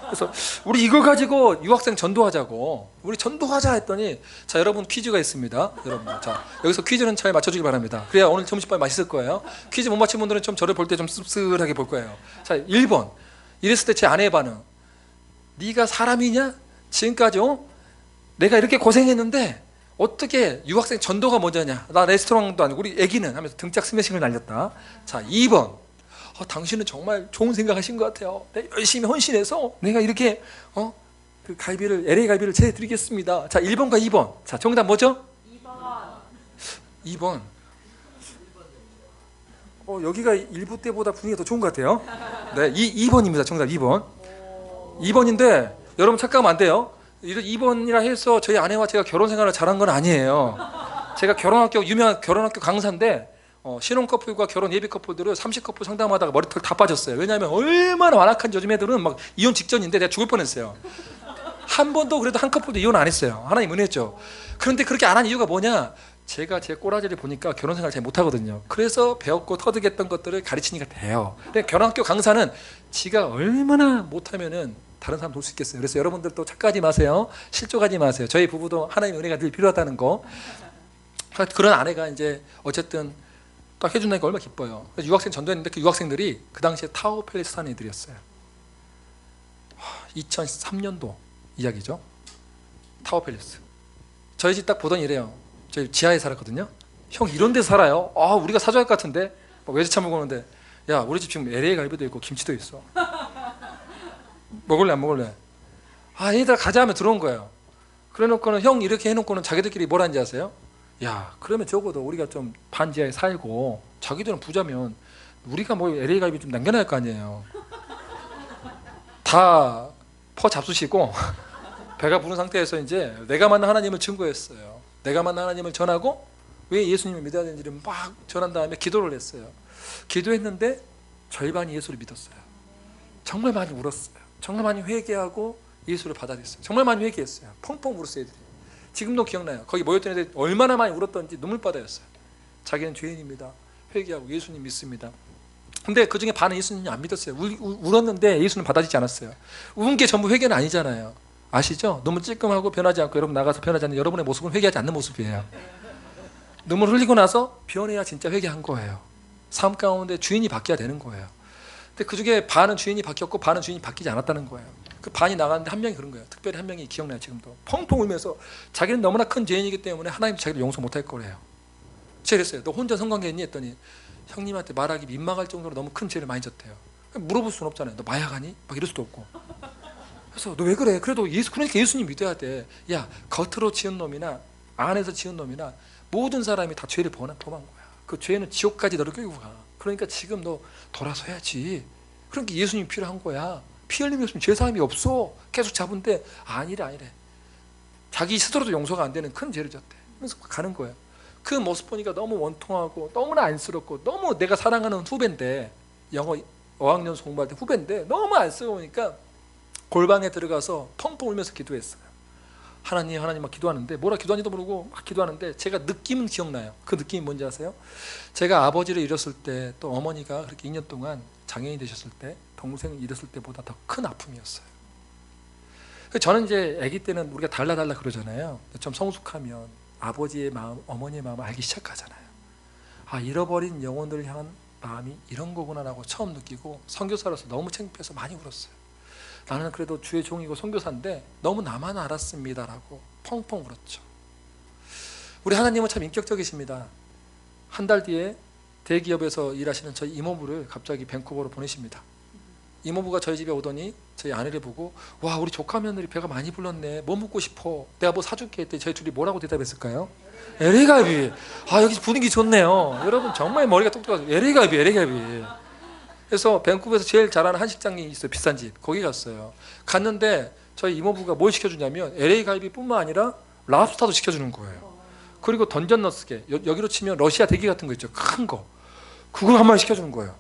그래서 우리 이거 가지고 유학생 전도하자고 우리 전도하자 했더니 자 여러분 퀴즈가 있습니다. 여러분 자 여기서 퀴즈는 잘 맞춰주기 바랍니다. 그래야 오늘 점심밥 맛있을 거예요. 퀴즈 못 맞힌 분들은 좀 저를 볼 때 좀 씁쓸하게 볼 거예요. 자 1번 이랬을 때 제 아내의 반응 네가 사람이냐? 지금까지 내가 이렇게 고생했는데 어떻게 유학생 전도가 먼저냐? 나 레스토랑도 아니고 우리 애기는 하면서 등짝 스매싱을 날렸다. 자 2번 당신은 정말 좋은 생각하신 것 같아요. 내가 열심히 헌신해서 내가 이렇게 그 갈비를 LA 갈비를 제드리겠습니다. 자 1번과 2번. 자 정답 뭐죠? 2번. 여기가 1부 때보다 분위기가 더 좋은 것 같아요. 네, 2번입니다. 정답 2번. 2번인데 여러분 착각하면 안 돼요. 2번이라 해서 저희 아내와 제가 결혼 생활을 잘한 건 아니에요. 제가 유명한 결혼학교 강사인데 신혼 커플과 결혼 예비 커플들을 30커플 상담하다가 머리털 다 빠졌어요. 왜냐하면 얼마나 완악한지 요즘 애들은 막 이혼 직전인데 내가 죽을 뻔했어요. 한 번도 그래도 한 커플도 이혼 안 했어요. 하나님 은혜죠. 그런데 그렇게 안 한 이유가 뭐냐? 제가 제 꼬라지를 보니까 결혼 생활 잘 못하거든요. 그래서 배웠고 터득했던 것들을 가르치니까 돼요. 근데 결혼학교 강사는 지가 얼마나 못하면은 다른 사람 도울 수 있겠어요. 그래서 여러분들도 착각하지 마세요. 실족하지 마세요. 저희 부부도 하나님의 은혜가 늘 필요하다는 거. 그런 아내가 이제 어쨌든 딱 해준다니까 얼마나 기뻐요. 그래서 유학생 전도했는데 그 유학생들이 그 당시에 타워 팰리스 사는 애들이었어요. 2003년도 이야기죠. 타워 팰리스. 저희 집 딱 보던 이래요. 저희 지하에 살았거든요. 형 이런 데 살아요? 아 우리가 사줘야 할 것 같은데. 막 외제차 먹었는데 야 우리 집 지금 LA 갈비도 있고 김치도 있어. 먹을래 안 먹을래? 아 얘들아 가자 하면 들어온 거예요. 그래 놓고는 형 이렇게 해놓고는 자기들끼리 뭘 하는지 아세요? 야 그러면 적어도 우리가 좀 반지하에 살고 자기들은 부자면 우리가 뭐 LA 갈비 좀 남겨놔야 할 거 아니에요. 다 퍼 잡수시고 배가 부른 상태에서 이제 내가 만난 하나님을 증거했어요. 내가 만난 하나님을 전하고 왜 예수님을 믿어야 되는지를 막 전한 다음에 기도를 했어요. 기도했는데 절반이 예수를 믿었어요. 정말 많이 울었어요. 정말 많이 회개하고 예수를 받아들였어요. 정말 많이 회개했어요. 펑펑 울었어요. 애들이. 지금도 기억나요. 거기 모였던 애들이 얼마나 많이 울었던지 눈물바다였어요. 자기는 죄인입니다. 회개하고 예수님 믿습니다. 근데 그 중에 반은 예수님이 안 믿었어요. 울었는데 예수는 받아들이지 않았어요. 운 게 전부 회개는 아니잖아요. 아시죠? 너무 찔끔하고 변하지 않고 여러분 나가서 변하지 않는 여러분의 모습은 회개하지 않는 모습이에요. 눈물 흘리고 나서 변해야 진짜 회개한 거예요. 삶 가운데 주인이 바뀌어야 되는 거예요. 근데 그 중에 반은 주인이 바뀌었고 반은 주인이 바뀌지 않았다는 거예요. 그 반이 나갔는데 한 명이 그런 거예요. 특별히 한 명이 기억나요. 지금도 펑펑 울면서 자기는 너무나 큰 죄인이기 때문에 하나님 자기를 용서 못할 거래요. 제가 그랬어요. 너 혼자 성관계 했니? 했더니 형님한테 말하기 민망할 정도로 너무 큰 죄를 많이 졌대요. 물어볼 수는 없잖아요. 너 마약하니? 막 이럴 수도 없고. 그래서 너 왜 그래? 그래도 그러니까 예수님 믿어야 돼. 야 겉으로 지은 놈이나 안에서 지은 놈이나 모든 사람이 다 죄를 범한 거야. 그 죄는 지옥까지 너를 끌고 가. 그러니까 지금 너 돌아서야지. 그러니까 예수님이 필요한 거야. 피 흘림이 없으면 죄사함이 없어. 계속 잡은데 아니래. 자기 스스로도 용서가 안 되는 큰 죄를 졌대. 그래서 가는 거예요. 그 모습 보니까 너무 원통하고 너무나 안쓰럽고 너무 내가 사랑하는 후배인데 영어 어학연수 공부할 때 후배인데 너무 안쓰러우니까 골방에 들어가서 펑펑 울면서 기도했어요. 하나님 막 기도하는데 뭐라 기도하는지도 모르고 막 기도하는데 제가 느낌은 기억나요. 그 느낌이 뭔지 아세요? 제가 아버지를 잃었을 때 또 어머니가 그렇게 2년 동안 장애인이 되셨을 때 동생을 잃었을 때보다 더 큰 아픔이었어요. 저는 이제 아기 때는 우리가 달라 그러잖아요. 좀 성숙하면 아버지의 마음, 어머니의 마음을 알기 시작하잖아요. 아 잃어버린 영혼들을 향한 마음이 이런 거구나라고 처음 느끼고 선교사로서 너무 창피해서 많이 울었어요. 나는 그래도 주의 종이고 선교사인데 너무 나만 알았습니다라고 펑펑 울었죠. 우리 하나님은 참 인격적이십니다. 한 달 뒤에 대기업에서 일하시는 저희 이모부를 갑자기 밴쿠버로 보내십니다. 이모부가 저희 집에 오더니 저희 아내를 보고 와 우리 조카 며느리 배가 많이 불렀네. 뭐 먹고 싶어? 내가 뭐 사줄게 했더니 저희 둘이 뭐라고 대답했을까요? LA 갈비. 아 여기 분위기 좋네요. 여러분 정말 머리가 똑똑하죠. LA 갈비. 그래서 밴쿠버에서 제일 잘하는 한식장이 있어요. 비싼 집. 거기 갔어요. 갔는데 저희 이모부가 뭘 시켜주냐면 LA 갈비뿐만 아니라 랍스타도 시켜주는 거예요. 그리고 던전 너스게 여기로 치면 러시아 대게 같은 거 있죠. 큰 거. 그거 한 마리 시켜주는 거예요.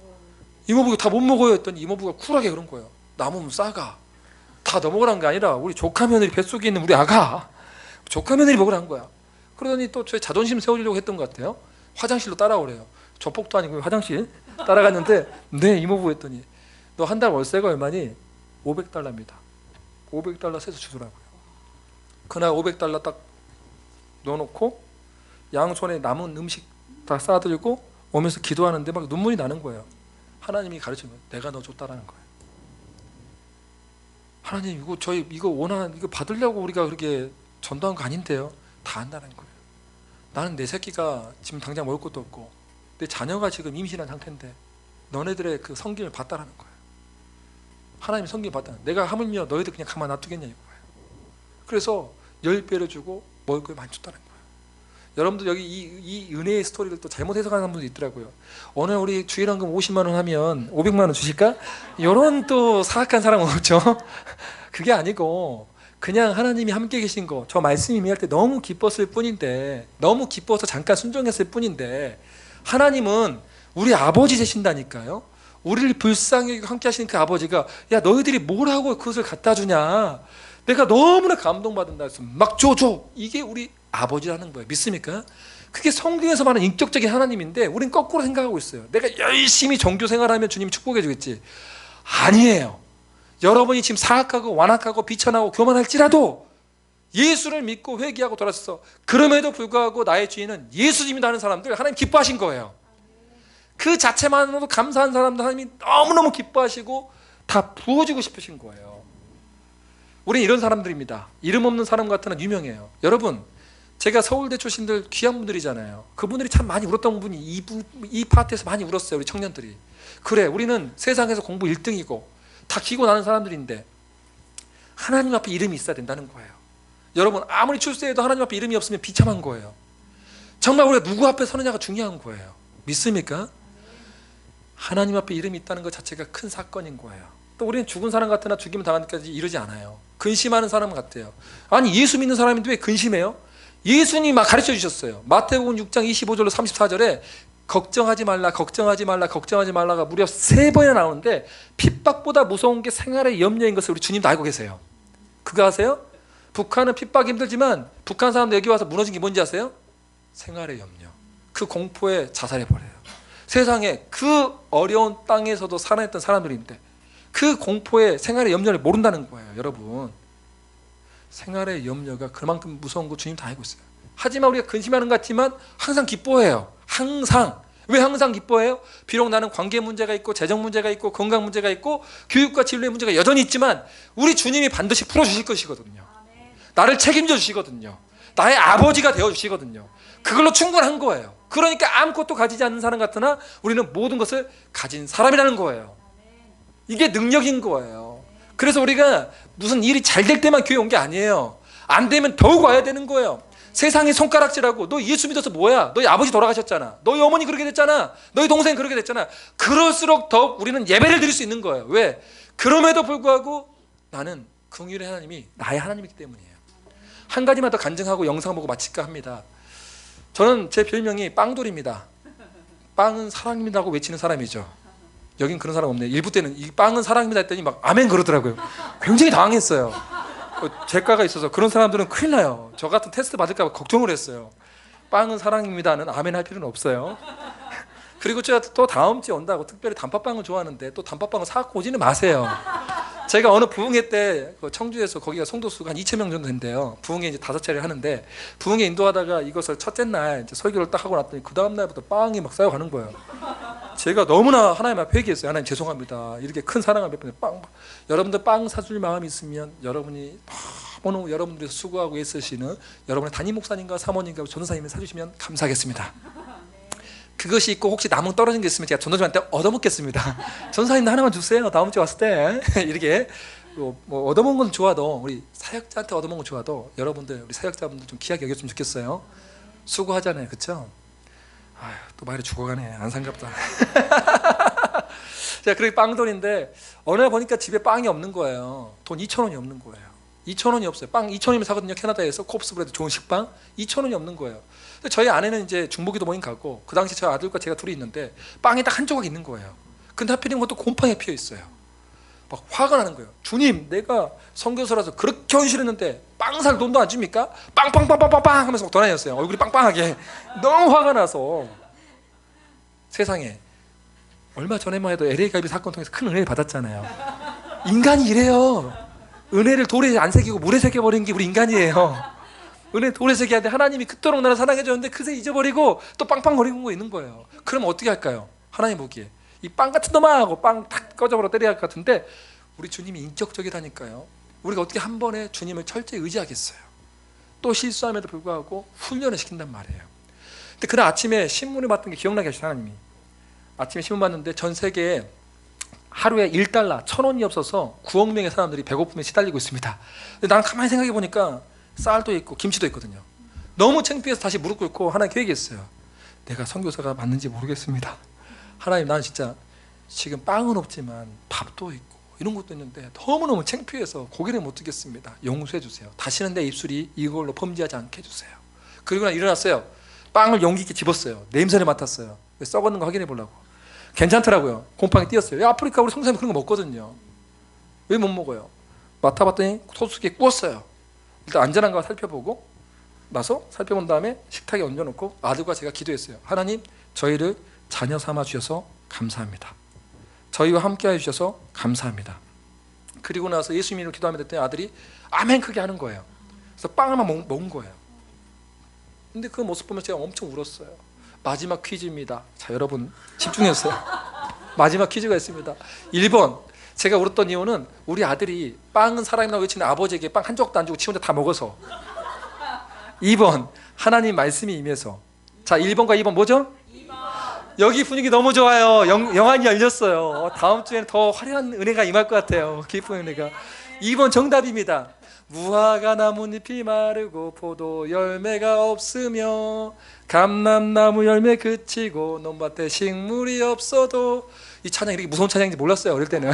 이모부가 다 못 먹어요 했더니 이모부가 쿨하게 그런 거예요. 남으면 싸가. 다 넘어가라는 게 아니라 우리 조카 며느리 뱃속에 있는 우리 아가 조카 며느리 먹으라는 거야. 그러더니 또 저희 자존심 세워주려고 했던 것 같아요. 화장실로 따라오래요. 조폭도 아니고 화장실 따라갔는데 네 이모부 했더니 너 한 달 월세가 얼마니? $500입니다. $500 세서 주더라고요. 그날 $500 딱 넣어놓고 양손에 남은 음식 다 싸들고 오면서 기도하는데 막 눈물이 나는 거예요. 하나님이 가르치는 거예요. 내가 너 줬다라는 거예요. 하나님 이거 저희 이거 받으려고 우리가 그렇게 전도한 거 아닌데요. 다 한다는 거예요. 나는 내 새끼가 지금 당장 먹을 것도 없고 내 자녀가 지금 임신한 상태인데 너네들의 그 성김을 받다라는 거예요. 하나님이 성김을 받다는 내가 하물며 너희들 그냥 가만 놔두겠냐 이거예요. 그래서 10배를 주고 먹을 걸 많이 줬다는 거예요. 여러분들 여기 이 은혜의 스토리를 또 잘못 해석하는 분도 있더라고요. 오늘 우리 주일헌금 50만 원 하면 500만 원 주실까? 이런 또 사악한 사람은 없죠. 그게 아니고 그냥 하나님이 함께 계신 거, 저 말씀 임할 때 너무 기뻤을 뿐인데, 너무 기뻐서 잠깐 순종했을 뿐인데 하나님은 우리 아버지 되신다니까요. 우리를 불쌍히 함께 하시는 그 아버지가 야 너희들이 뭘 하고 그것을 갖다 주냐, 내가 너무나 감동받는다 해서 막 줘. 이게 우리 아버지라는 거예요. 믿습니까? 그게 성경에서 말하는 인격적인 하나님인데 우린 거꾸로 생각하고 있어요. 내가 열심히 종교 생활하면 주님이 축복해 주겠지. 아니에요. 여러분이 지금 사악하고 완악하고 비천하고 교만할지라도 예수를 믿고 회개하고 돌아서서 그럼에도 불구하고 나의 주인은 예수님이다 하는 사람들 하나님 기뻐하신 거예요. 그 자체만으로도 감사한 사람들 하나님이 너무너무 기뻐하시고 다 부어주고 싶으신 거예요. 우리는 이런 사람들입니다. 이름 없는 사람 같은 건 유명해요. 여러분 제가 서울대 출신들 귀한 분들이잖아요. 그분들이 참 많이 울었던 분이 이 파트에서 많이 울었어요. 우리 청년들이. 그래, 우리는 세상에서 공부 1등이고 다 기고 나는 사람들인데 하나님 앞에 이름이 있어야 된다는 거예요. 여러분, 아무리 출세해도 하나님 앞에 이름이 없으면 비참한 거예요. 정말 우리가 누구 앞에 서느냐가 중요한 거예요. 믿습니까? 하나님 앞에 이름이 있다는 것 자체가 큰 사건인 거예요. 또 우리는 죽은 사람 같으나 죽임을 당하기까지 이르지 않아요. 근심하는 사람 같아요. 아니, 예수 믿는 사람인데 왜 근심해요? 예수님이 막 가르쳐 주셨어요. 마태복음 6장 25절로 34절에 걱정하지 말라, 걱정하지 말라, 걱정하지 말라가 무려 3번이나 나오는데 핍박보다 무서운 게 생활의 염려인 것을 우리 주님도 알고 계세요. 그거 아세요? 북한은 핍박이 힘들지만 북한 사람들 여기 와서 무너진 게 뭔지 아세요? 생활의 염려. 그 공포에 자살해버려요. 세상에 그 어려운 땅에서도 살아냈던 사람들인데 그 공포에 생활의 염려를 모른다는 거예요. 여러분, 생활의 염려가 그만큼 무서운 거 주님 다 알고 있어요. 하지만 우리가 근심하는 것 같지만 항상 기뻐해요. 항상. 왜 항상 기뻐해요? 비록 나는 관계 문제가 있고 재정 문제가 있고 건강 문제가 있고 교육과 진로의 문제가 여전히 있지만 우리 주님이 반드시 풀어주실 것이거든요. 나를 책임져 주시거든요. 나의 아버지가 되어 주시거든요. 그걸로 충분한 거예요. 그러니까 아무것도 가지지 않는 사람 같으나 우리는 모든 것을 가진 사람이라는 거예요. 이게 능력인 거예요. 그래서 우리가 무슨 일이 잘 될 때만 교회 온 게 아니에요. 안 되면 더욱 와야 되는 거예요. 세상이 손가락질하고 너 예수 믿어서 뭐야? 너희 아버지 돌아가셨잖아. 너희 어머니 그렇게 됐잖아. 너희 동생 그렇게 됐잖아. 그럴수록 더욱 우리는 예배를 드릴 수 있는 거예요. 왜? 그럼에도 불구하고 나는 긍휼의 하나님이 나의 하나님이기 때문이에요. 한 가지만 더 간증하고 영상 보고 마칠까 합니다. 저는 제 별명이 빵돌입니다. 빵은 사랑입니다고 외치는 사람이죠. 여긴 그런 사람 없네요. 일부 때는 이 빵은 사랑입니다 했더니 막 아멘 그러더라고요. 굉장히 당황했어요. 제과가 있어서 그런 사람들은 큰일 나요. 저 같은 테스트 받을까 봐 걱정을 했어요. 빵은 사랑입니다는 아멘 할 필요는 없어요. 그리고 제가 또 다음 주에 온다고 특별히 단팥빵을 좋아하는데 또 단팥빵을 사갖고 오지는 마세요. 제가 어느 부흥회 때 청주에서 거기가 성도수가 한 2,000명 정도 된대요. 부흥회 이제 5차례 하는데 부흥회 인도하다가 이것을 첫째 날 이제 설교를 딱 하고 났더니 그 다음 날부터 빵이 막 쌓여가는 거예요. 제가 너무나 하나님 앞에 회개했어요. 하나님 죄송합니다. 이렇게 큰 사랑을 베푸는 빵. 여러분들 빵 사줄 마음이 있으면 여러분이 너무 여러분들이 수고하고 애쓰시는 여러분의 담임 목사님과 사모님과 전도사님이 사주시면 감사하겠습니다. 그것이 있고 혹시 남은 떨어진 게 있으면 제가 전도사님한테 얻어먹겠습니다. 전도사님도 하나만 주세요. 다음 주에 왔을 때 이렇게 뭐 얻어먹은 건 좋아도 우리 사역자한테 얻어먹은 건 좋아도 여러분들 우리 사역자분들 좀 귀하게 여겼으면 좋겠어요. 수고하잖아요, 그렇죠? 아휴, 또 말이 죽어가네. 안 상갑다. 제가 그렇게 빵돈인데 어느 날 보니까 집에 빵이 없는 거예요. 돈 2,000원이 없는 거예요. 2,000원이 없어요. 빵 2,000원이면 사거든요. 캐나다에서 콥스 브레드 좋은 식빵 2,000원이 없는 거예요. 저희 아내는 이제 중보기도 모임 가고 그 당시 저희 아들과 제가 둘이 있는데 빵이 딱 한 조각 있는 거예요. 근데 하필이면 그것도 곰팡이에 피어 있어요. 막 화가 나는 거예요. 주님, 내가 선교사라서 그렇게 헌신했는데 빵 살 돈도 안 줍니까? 빵빵빵빵빵 하면서 막 돌아다녔어요. 얼굴이 빵빵하게. 너무 화가 나서 세상에 얼마 전에만 해도 LA 갈비 사건 통해서 큰 은혜를 받았잖아요. 인간이 이래요. 은혜를 돌에 안 새기고 물에 새겨버린 게 우리 인간이에요. 은혜 돌에 새겨야 돼. 하나님이 그토록 나를 사랑해 줬는데 그새 잊어버리고 또 빵빵거리고 있는 거예요. 그러면 어떻게 할까요? 하나님 보기에 이 빵 같은 놈아 하고 빵 탁 꺼져버려 때려야 할 것 같은데 우리 주님이 인격적이라니까요. 우리가 어떻게 한 번에 주님을 철저히 의지하겠어요? 또 실수함에도 불구하고 훈련을 시킨단 말이에요. 근데 그날 아침에 신문을 봤던 게 기억나게 하시죠. 하나님이 아침에 신문 봤는데 전 세계에 하루에 1달러 1,000원이 없어서 9억 명의 사람들이 배고픔에 시달리고 있습니다. 근데 난 가만히 생각해 보니까 쌀도 있고 김치도 있거든요. 너무 창피해서 다시 무릎 꿇고 하나님께 얘기했어요. 내가 선교사가 맞는지 모르겠습니다. 하나님, 난 진짜 지금 빵은 없지만 밥도 있고 이런 것도 있는데 너무너무 창피해서 고개를 못 들겠습니다. 용서해 주세요. 다시는 내 입술이 이걸로 범죄하지 않게 해주세요. 그리고 난 일어났어요. 빵을 용기 있게 집었어요. 냄새를 맡았어요. 썩었는 거 확인해 보려고. 괜찮더라고요. 곰팡이 띄었어요. 아프리카 우리 성사님 그런 거 먹거든요. 왜 못 먹어요? 맡아봤더니 소스에 구웠어요. 일단 안전한가 살펴보고 나서 살펴본 다음에 식탁에 얹어놓고 아들과 제가 기도했어요. 하나님, 저희를 자녀 삼아 주셔서 감사합니다. 저희와 함께 해주셔서 감사합니다. 그리고 나서 예수님으로 기도하며 됐더니 아들이 아멘 크게 하는 거예요. 그래서 빵을 막 먹은 거예요. 근데 그 모습 보면 제가 엄청 울었어요. 마지막 퀴즈입니다. 자, 여러분 집중해주세요. 마지막 퀴즈가 있습니다. 1번, 제가 울었던 이유는 우리 아들이 빵은 사랑이라고 외치는 아버지에게 빵 한 조각도 안 주고 지 혼자 다 먹어서 2번 하나님 말씀이 임해서. 자, 1번과 2번 뭐죠? 여기 분위기 너무 좋아요. 영안이 열렸어요. 다음 주에는 더 화려한 은혜가 임할 것 같아요. 기쁜 은혜가. 2번 정답입니다. 무화과 나뭇잎이 마르고 포도 열매가 없으며 감람나무 열매 그치고 논밭에 식물이 없어도. 이 찬양 이렇게 무서운 찬양인지 몰랐어요, 어릴 때는.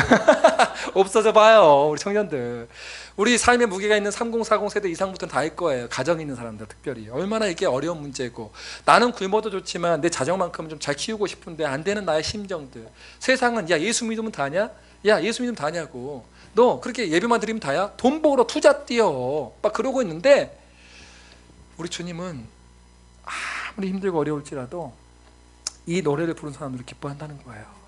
없어져 봐요, 우리 청년들. 우리 삶의 무게가 있는 3040 세대 이상부터는 다 할 거예요. 가정이 있는 사람들 특별히. 얼마나 이게 어려운 문제고, 나는 굶어도 좋지만 내 자정만큼은 좀 잘 키우고 싶은데 안 되는 나의 심정들. 세상은 야 예수 믿으면 다냐? 야 예수 믿으면 다냐고. 너 그렇게 예배만 드리면 다야? 돈 벌어 투자 뛰어 막 그러고 있는데, 우리 주님은 아무리 힘들고 어려울지라도 이 노래를 부른 사람들을 기뻐한다는 거예요.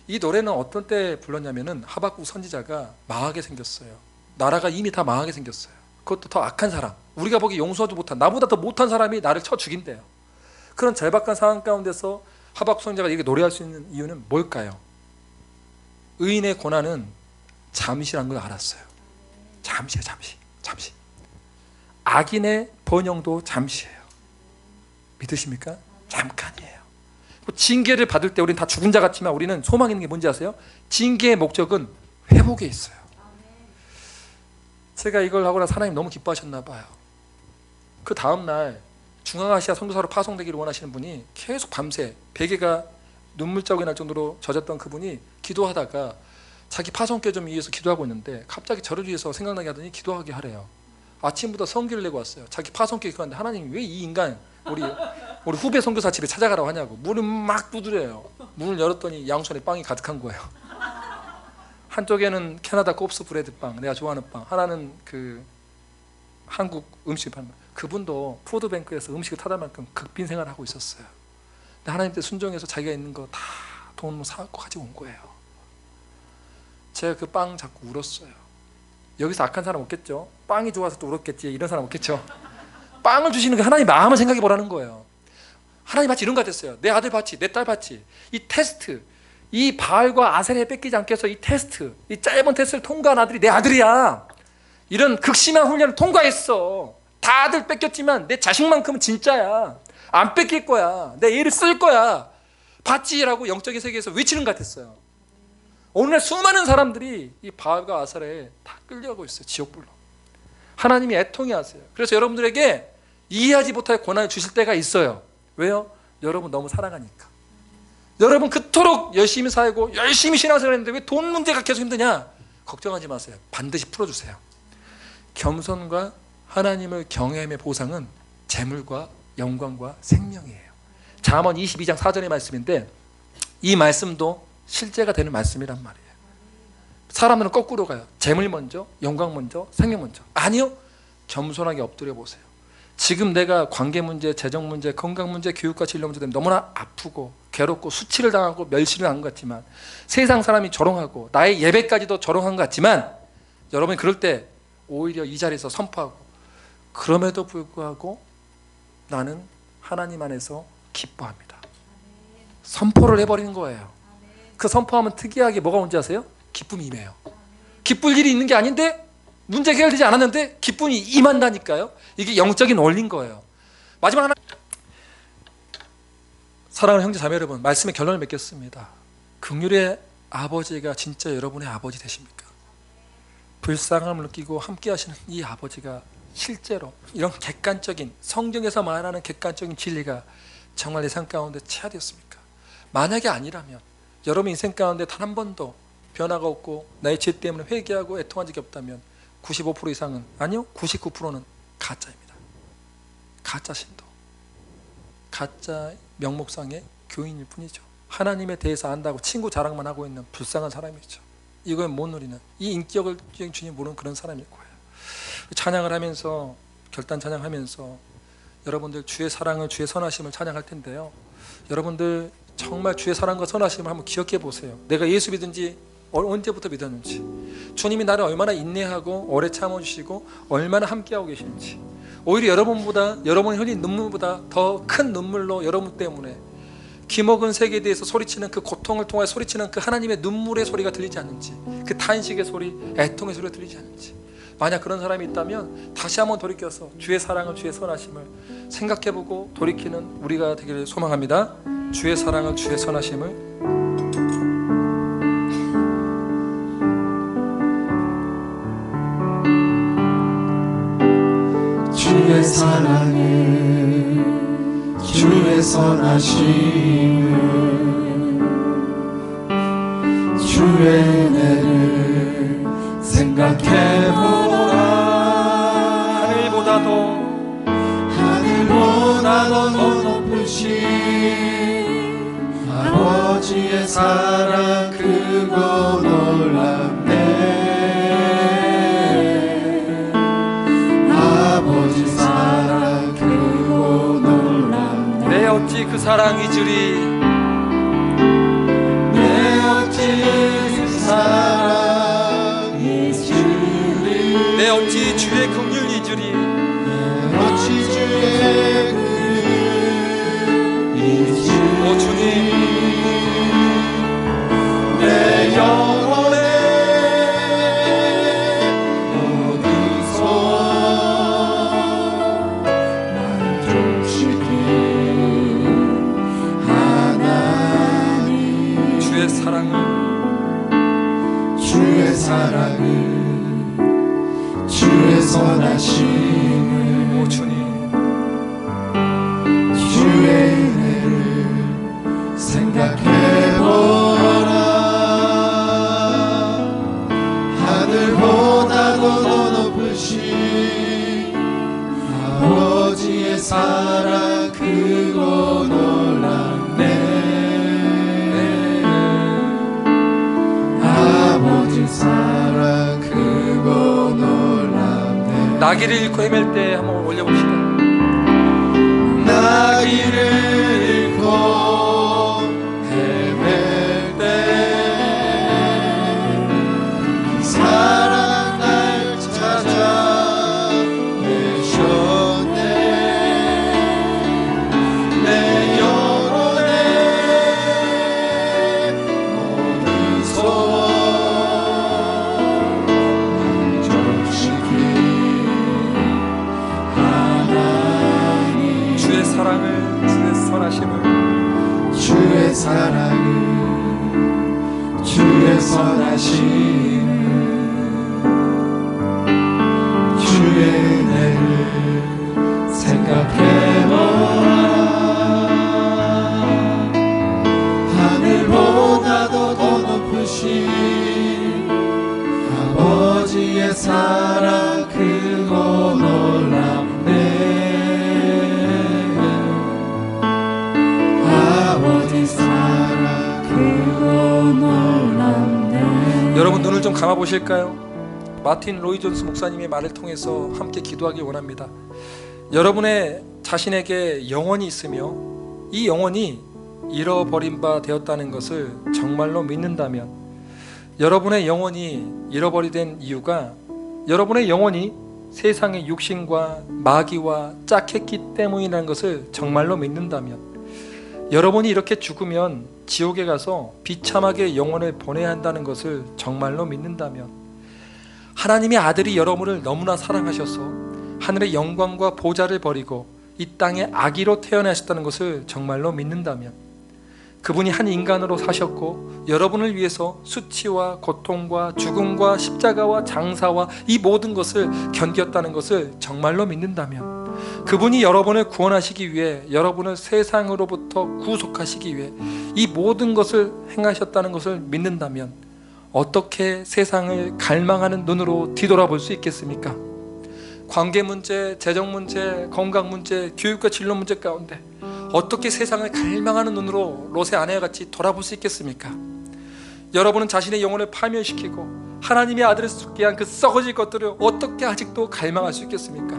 이 노래는 어떤 때 불렀냐면은 하박국 선지자가 망하게 생겼어요. 나라가 이미 다 망하게 생겼어요. 그것도 더 악한 사람, 우리가 보기 용서하지 못한, 나보다 더 못한 사람이 나를 쳐 죽인대요. 그런 절박한 상황 가운데서 하박국 선지자가 이렇게 노래할 수 있는 이유는 뭘까요? 의인의 고난은 잠시란 걸 알았어요. 잠시야, 잠시. 악인의 번영도 잠시예요. 믿으십니까? 잠깐이에요. 징계를 받을 때 우리는 다 죽은 자 같지만 우리는 소망 있는 게 뭔지 아세요? 징계의 목적은 회복에 있어요. 제가 이걸 하고 나서 하나님 너무 기뻐하셨나 봐요. 그 다음날 중앙아시아 선교사로 파송되기를 원하시는 분이 계속 밤새 베개가 눈물자국이 날 정도로 젖었던 그분이 기도하다가 자기 파송교 좀 위해서 기도하고 있는데 갑자기 저를 위해서 생각나게 하더니 기도하게 하래요. 아침부터 성기를 내고 왔어요. 자기 파송교 기도하는데 하나님이 왜 이 인간 우리 후배 선교사 집에 찾아가라고 하냐고. 문을 막 두드려요. 문을 열었더니 양손에 빵이 가득한 거예요. 한쪽에는 캐나다 곱스 브레드 빵, 내가 좋아하는 빵, 하나는 그 한국 음식 파는 빵. 그분도 푸드뱅크에서 음식을 타다 만큼 극빈 생활을 하고 있었어요. 근데 하나님께 순종해서 자기가 있는 거 다 돈으로 사갖고 가지고 온 거예요. 제가 그 빵 잡고 울었어요. 여기서 악한 사람 없겠죠? 빵이 좋아서 또 울었겠지, 이런 사람 없겠죠? 빵을 주시는 게 하나님 마음을 생각해 보라는 거예요. 하나님 마치 이런 거 같았어요. 내 아들 봤지, 내 딸 봤지. 이 테스트, 이 바알과 아세레에 뺏기지 않게 해서 이 테스트, 이 짧은 테스트를 통과한 아들이 내 아들이야. 이런 극심한 훈련을 통과했어. 다 아들 뺏겼지만 내 자식만큼은 진짜야. 안 뺏길 거야. 내 애를 쓸 거야. 봤지라고 영적인 세계에서 외치는 것 같았어요. 오늘날 수많은 사람들이 이 바알과 아세레에 다 끌려가고 있어요. 지옥불로. 하나님이 애통이 하세요. 그래서 여러분들에게 이해하지 못할 고난을 주실 때가 있어요. 왜요? 여러분 너무 사랑하니까. 여러분 그토록 열심히 살고 열심히 신앙생활 했는데 왜 돈 문제가 계속 힘드냐? 걱정하지 마세요. 반드시 풀어주세요. 겸손과 하나님을 경외함의 보상은 재물과 영광과 생명이에요. 잠언 22장 4절의 말씀인데 이 말씀도 실제가 되는 말씀이란 말이에요. 사람들은 거꾸로 가요. 재물 먼저, 영광 먼저, 생명 먼저. 아니요. 겸손하게 엎드려 보세요. 지금 내가 관계 문제, 재정 문제, 건강 문제, 교육과 진로 문제 때문에 너무나 아프고 괴롭고 수치를 당하고 멸시를 당한 것 같지만, 세상 사람이 조롱하고 나의 예배까지도 조롱한 것 같지만, 여러분이 그럴 때 오히려 이 자리에서 선포하고, 그럼에도 불구하고 나는 하나님 안에서 기뻐합니다. 선포를 해버리는 거예요. 그 선포하면 특이하게 뭐가 뭔지 아세요? 기쁨이 임해요. 기쁠 일이 있는 게 아닌데, 문제 해결되지 않았는데 기쁨이 임한다니까요. 이게 영적인 원리인 거예요. 마지막 하나, 사랑하는 형제 자매 여러분, 말씀의 결론을 맺겠습니다. 긍휼의 아버지가 진짜 여러분의 아버지 되십니까? 불쌍함을 느끼고 함께 하시는 이 아버지가 실제로 이런 객관적인, 성경에서 말하는 객관적인 진리가 정말 내 삶 가운데 체화되었습니까? 만약에 아니라면, 여러분 인생 가운데 단 한 번도 변화가 없고 나의 죄 때문에 회개하고 애통한 적이 없다면 95% 이상은, 아니요 99%는 가짜입니다. 가짜 신도, 가짜 명목상의 교인일 뿐이죠. 하나님에 대해서 안다고 친구 자랑만 하고 있는 불쌍한 사람이죠. 이걸 못 누리는, 이 인격을 주님 모르는 그런 사람일 거예요. 찬양을 하면서, 결단 찬양하면서 여러분들 주의 사랑을, 주의 선하심을 찬양할 텐데요, 여러분들 정말 주의 사랑과 선하심을 한번 기억해 보세요. 내가 예수 믿은지 언제부터 믿었는지, 주님이 나를 얼마나 인내하고 오래 참아주시고 얼마나 함께하고 계시는지, 오히려 여러분보다, 여러분이 흘린 눈물보다 더 큰 눈물로 여러분 때문에 기먹은 세계에 대해서 소리치는 그 고통을 통해 소리치는 그 하나님의 눈물의 소리가 들리지 않는지, 그 탄식의 소리, 애통의 소리가 들리지 않는지, 만약 그런 사람이 있다면 다시 한번 돌이켜서 주의 사랑을, 주의 선하심을 생각해보고 돌이키는 우리가 되기를 소망합니다. 주의 사랑을, 주의 선하심을. 주의 사랑을, 주의 선하심을, 주의 은혜를 생각해보라. 하늘보다도 높으신 아버지의 사랑 크고 놀랍네. 아버지 사랑 크고 놀랍네. 내 어찌 그 사랑 잊으리. 내 어찌 그 사랑 잊으리. 내 어찌 주의 긍휼 잊으리. 내 어찌 주의 긍휼 잊으리. 오 주님, 내 영혼에 어디서 만족시킨 하나님. 주의 사랑을, 주의 사랑을, 주의 선하심을, 오 주님, 주의 은혜를 생각해보라. 하늘보다도 더 높으신 아버지의 사랑 크고 놀랍네. 아버지 사랑 크고 놀랍네. 나귀를 잃고 헤맬 때 한번 올려봅시다. 나귀를 잃고 헤맬 때 사랑 날 찾아내셨네. 내 영혼에 어디서 만족시킨 하나님. 주의 사랑을, 주의 선하심을, 주의 사랑을, 주의 선하심을, 주의 은혜를 생각해보라. 하늘보다도 더 높으신 아버지의 사랑 크고 놀랍네. 아버지 사랑 크고 놀랍네. 여러분 눈을 좀 감아 보실까요? 마틴 로이 존스 목사님의 말을 통해서 함께 기도하길 원합니다. 여러분의 자신에게 영혼이 있으며 이 영혼이 잃어버린 바 되었다는 것을 정말로 믿는다면, 여러분의 영혼이 잃어버리된 이유가 여러분의 영혼이 세상의 육신과 마귀와 짝했기 때문이라는 것을 정말로 믿는다면, 여러분이 이렇게 죽으면 지옥에 가서 비참하게 영혼을 보내야 한다는 것을 정말로 믿는다면, 하나님의 아들이 여러분을 너무나 사랑하셔서 하늘의 영광과 보좌를 버리고 이 땅에 아기로 태어나셨다는 것을 정말로 믿는다면, 그분이 한 인간으로 사셨고 여러분을 위해서 수치와 고통과 죽음과 십자가와 장사와 이 모든 것을 견뎠다는 것을 정말로 믿는다면, 그분이 여러분을 구원하시기 위해, 여러분을 세상으로부터 구속하시기 위해 이 모든 것을 행하셨다는 것을 믿는다면, 어떻게 세상을 갈망하는 눈으로 뒤돌아볼 수 있겠습니까? 관계 문제, 재정 문제, 건강 문제, 교육과 진로 문제 가운데 어떻게 세상을 갈망하는 눈으로 롯의 아내와 같이 돌아볼 수 있겠습니까? 여러분은 자신의 영혼을 파멸시키고 하나님의 아들을 죽게 한 그 썩어질 것들을 어떻게 아직도 갈망할 수 있겠습니까?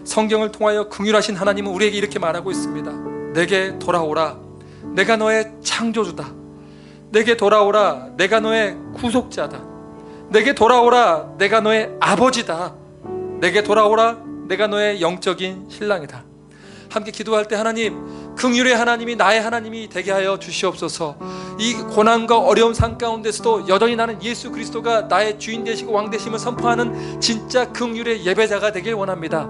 성경을 통하여 긍휼하신 하나님은 우리에게 이렇게 말하고 있습니다. 내게 돌아오라. 내가 너의 창조주다. 내게 돌아오라. 내가 너의 구속자다. 내게 돌아오라. 내가 너의 아버지다. 내게 돌아오라. 내가 너의 영적인 신랑이다. 함께 기도할 때 하나님, 긍휼의 하나님이 나의 하나님이 되게 하여 주시옵소서. 이 고난과 어려움 상 가운데서도 여전히 나는 예수 그리스도가 나의 주인 되시고 왕 되심을 선포하는 진짜 긍휼의 예배자가 되길 원합니다.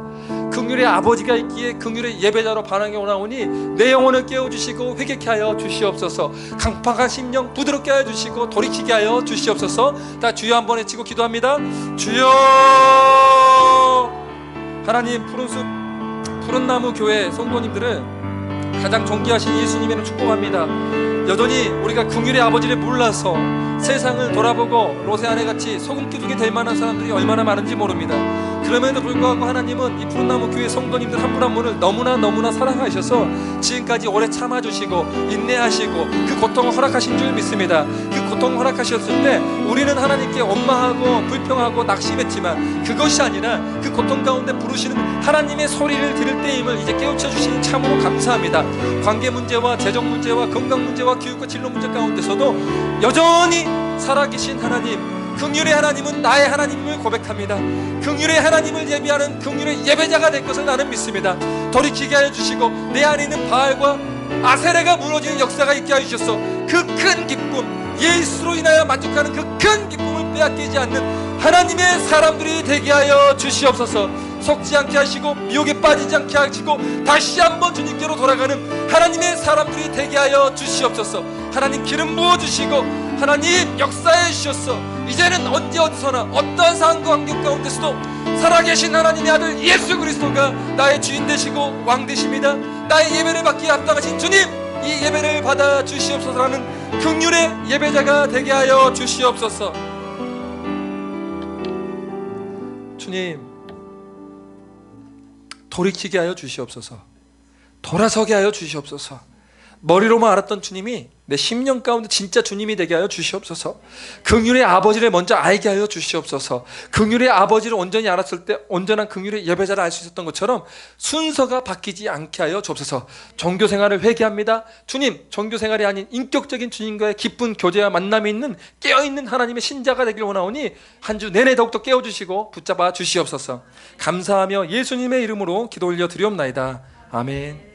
긍휼의 아버지가 있기에 긍휼의 예배자로 반응해 오나오니 내 영혼을 깨워주시고 회개케 하여 주시옵소서. 강팍한 심령 부드럽게 하여 주시고 돌이키게 하여 주시옵소서. 다 주여 한번 외치고 기도합니다. 주여. 하나님, 푸른 나무 교회 성도님들을 가장 존귀하신 예수님의 축복합니다. 여전히 우리가 긍휼의 아버지를 몰라서 세상을 돌아보고 로세안에 같이 소금기둥이 될 만한 사람들이 얼마나 많은지 모릅니다. 그럼에도 불구하고 하나님은 이 푸른나무 교회 성도님들 한 분 한 분을 너무나 사랑하셔서 지금까지 오래 참아주시고 인내하시고 그 고통을 허락하신 줄 믿습니다. 그 고통을 허락하셨을 때 우리는 하나님께 원망하고 불평하고 낙심했지만 그것이 아니라 그 고통 가운데 부르시는 하나님의 소리를 들을 때임을 이제 깨우쳐 주시니 참으로 감사합니다. 관계 문제와 재정 문제와 건강 문제와 교육과 진로 문제 가운데서도 여전히 살아계신 하나님, 긍휼의 하나님은 나의 하나님을 고백합니다. 긍휼의 하나님을 예비하는 긍휼의 예배자가 될 것을 나는 믿습니다. 돌이키게 하여 주시고 내 안에 있는 바알과 아세레가 무너지는 역사가 있게 하여 주셔서 그 큰 기쁨, 예수로 인하여 만족하는 그 큰 기쁨을 빼앗기지 않는 하나님의 사람들이 되게 하여 주시옵소서. 속지 않게 하시고 미혹에 빠지지 않게 하시고 다시 한번 주님께로 돌아가는 하나님의 사람들이 되게 하여 주시옵소서. 하나님 기름 부어주시고 하나님 역사해 주셔서 이제는 언제 어디서나 어떠한 상황과 환경 가운데서도 살아계신 하나님의 아들 예수 그리스도가 나의 주인 되시고 왕 되십니다. 나의 예배를 받기에 합당하신 주님, 이 예배를 받아 주시옵소서라는 긍휼의 예배자가 되게 하여 주시옵소서. 주님, 돌이키게 하여 주시옵소서. 돌아서게 하여 주시옵소서. 머리로만 알았던 주님이 내 심령 가운데 진짜 주님이 되게 하여 주시옵소서. 긍휼의 아버지를 먼저 알게 하여 주시옵소서. 긍휼의 아버지를 온전히 알았을 때 온전한 긍휼의 예배자를 알 수 있었던 것처럼 순서가 바뀌지 않게 하여 주옵소서. 종교생활을 회개합니다. 주님, 종교생활이 아닌 인격적인 주님과의 기쁜 교제와 만남이 있는 깨어있는 하나님의 신자가 되길 원하오니 한 주 내내 더욱더 깨워주시고 붙잡아 주시옵소서. 감사하며 예수님의 이름으로 기도 올려 드리옵나이다. 아멘.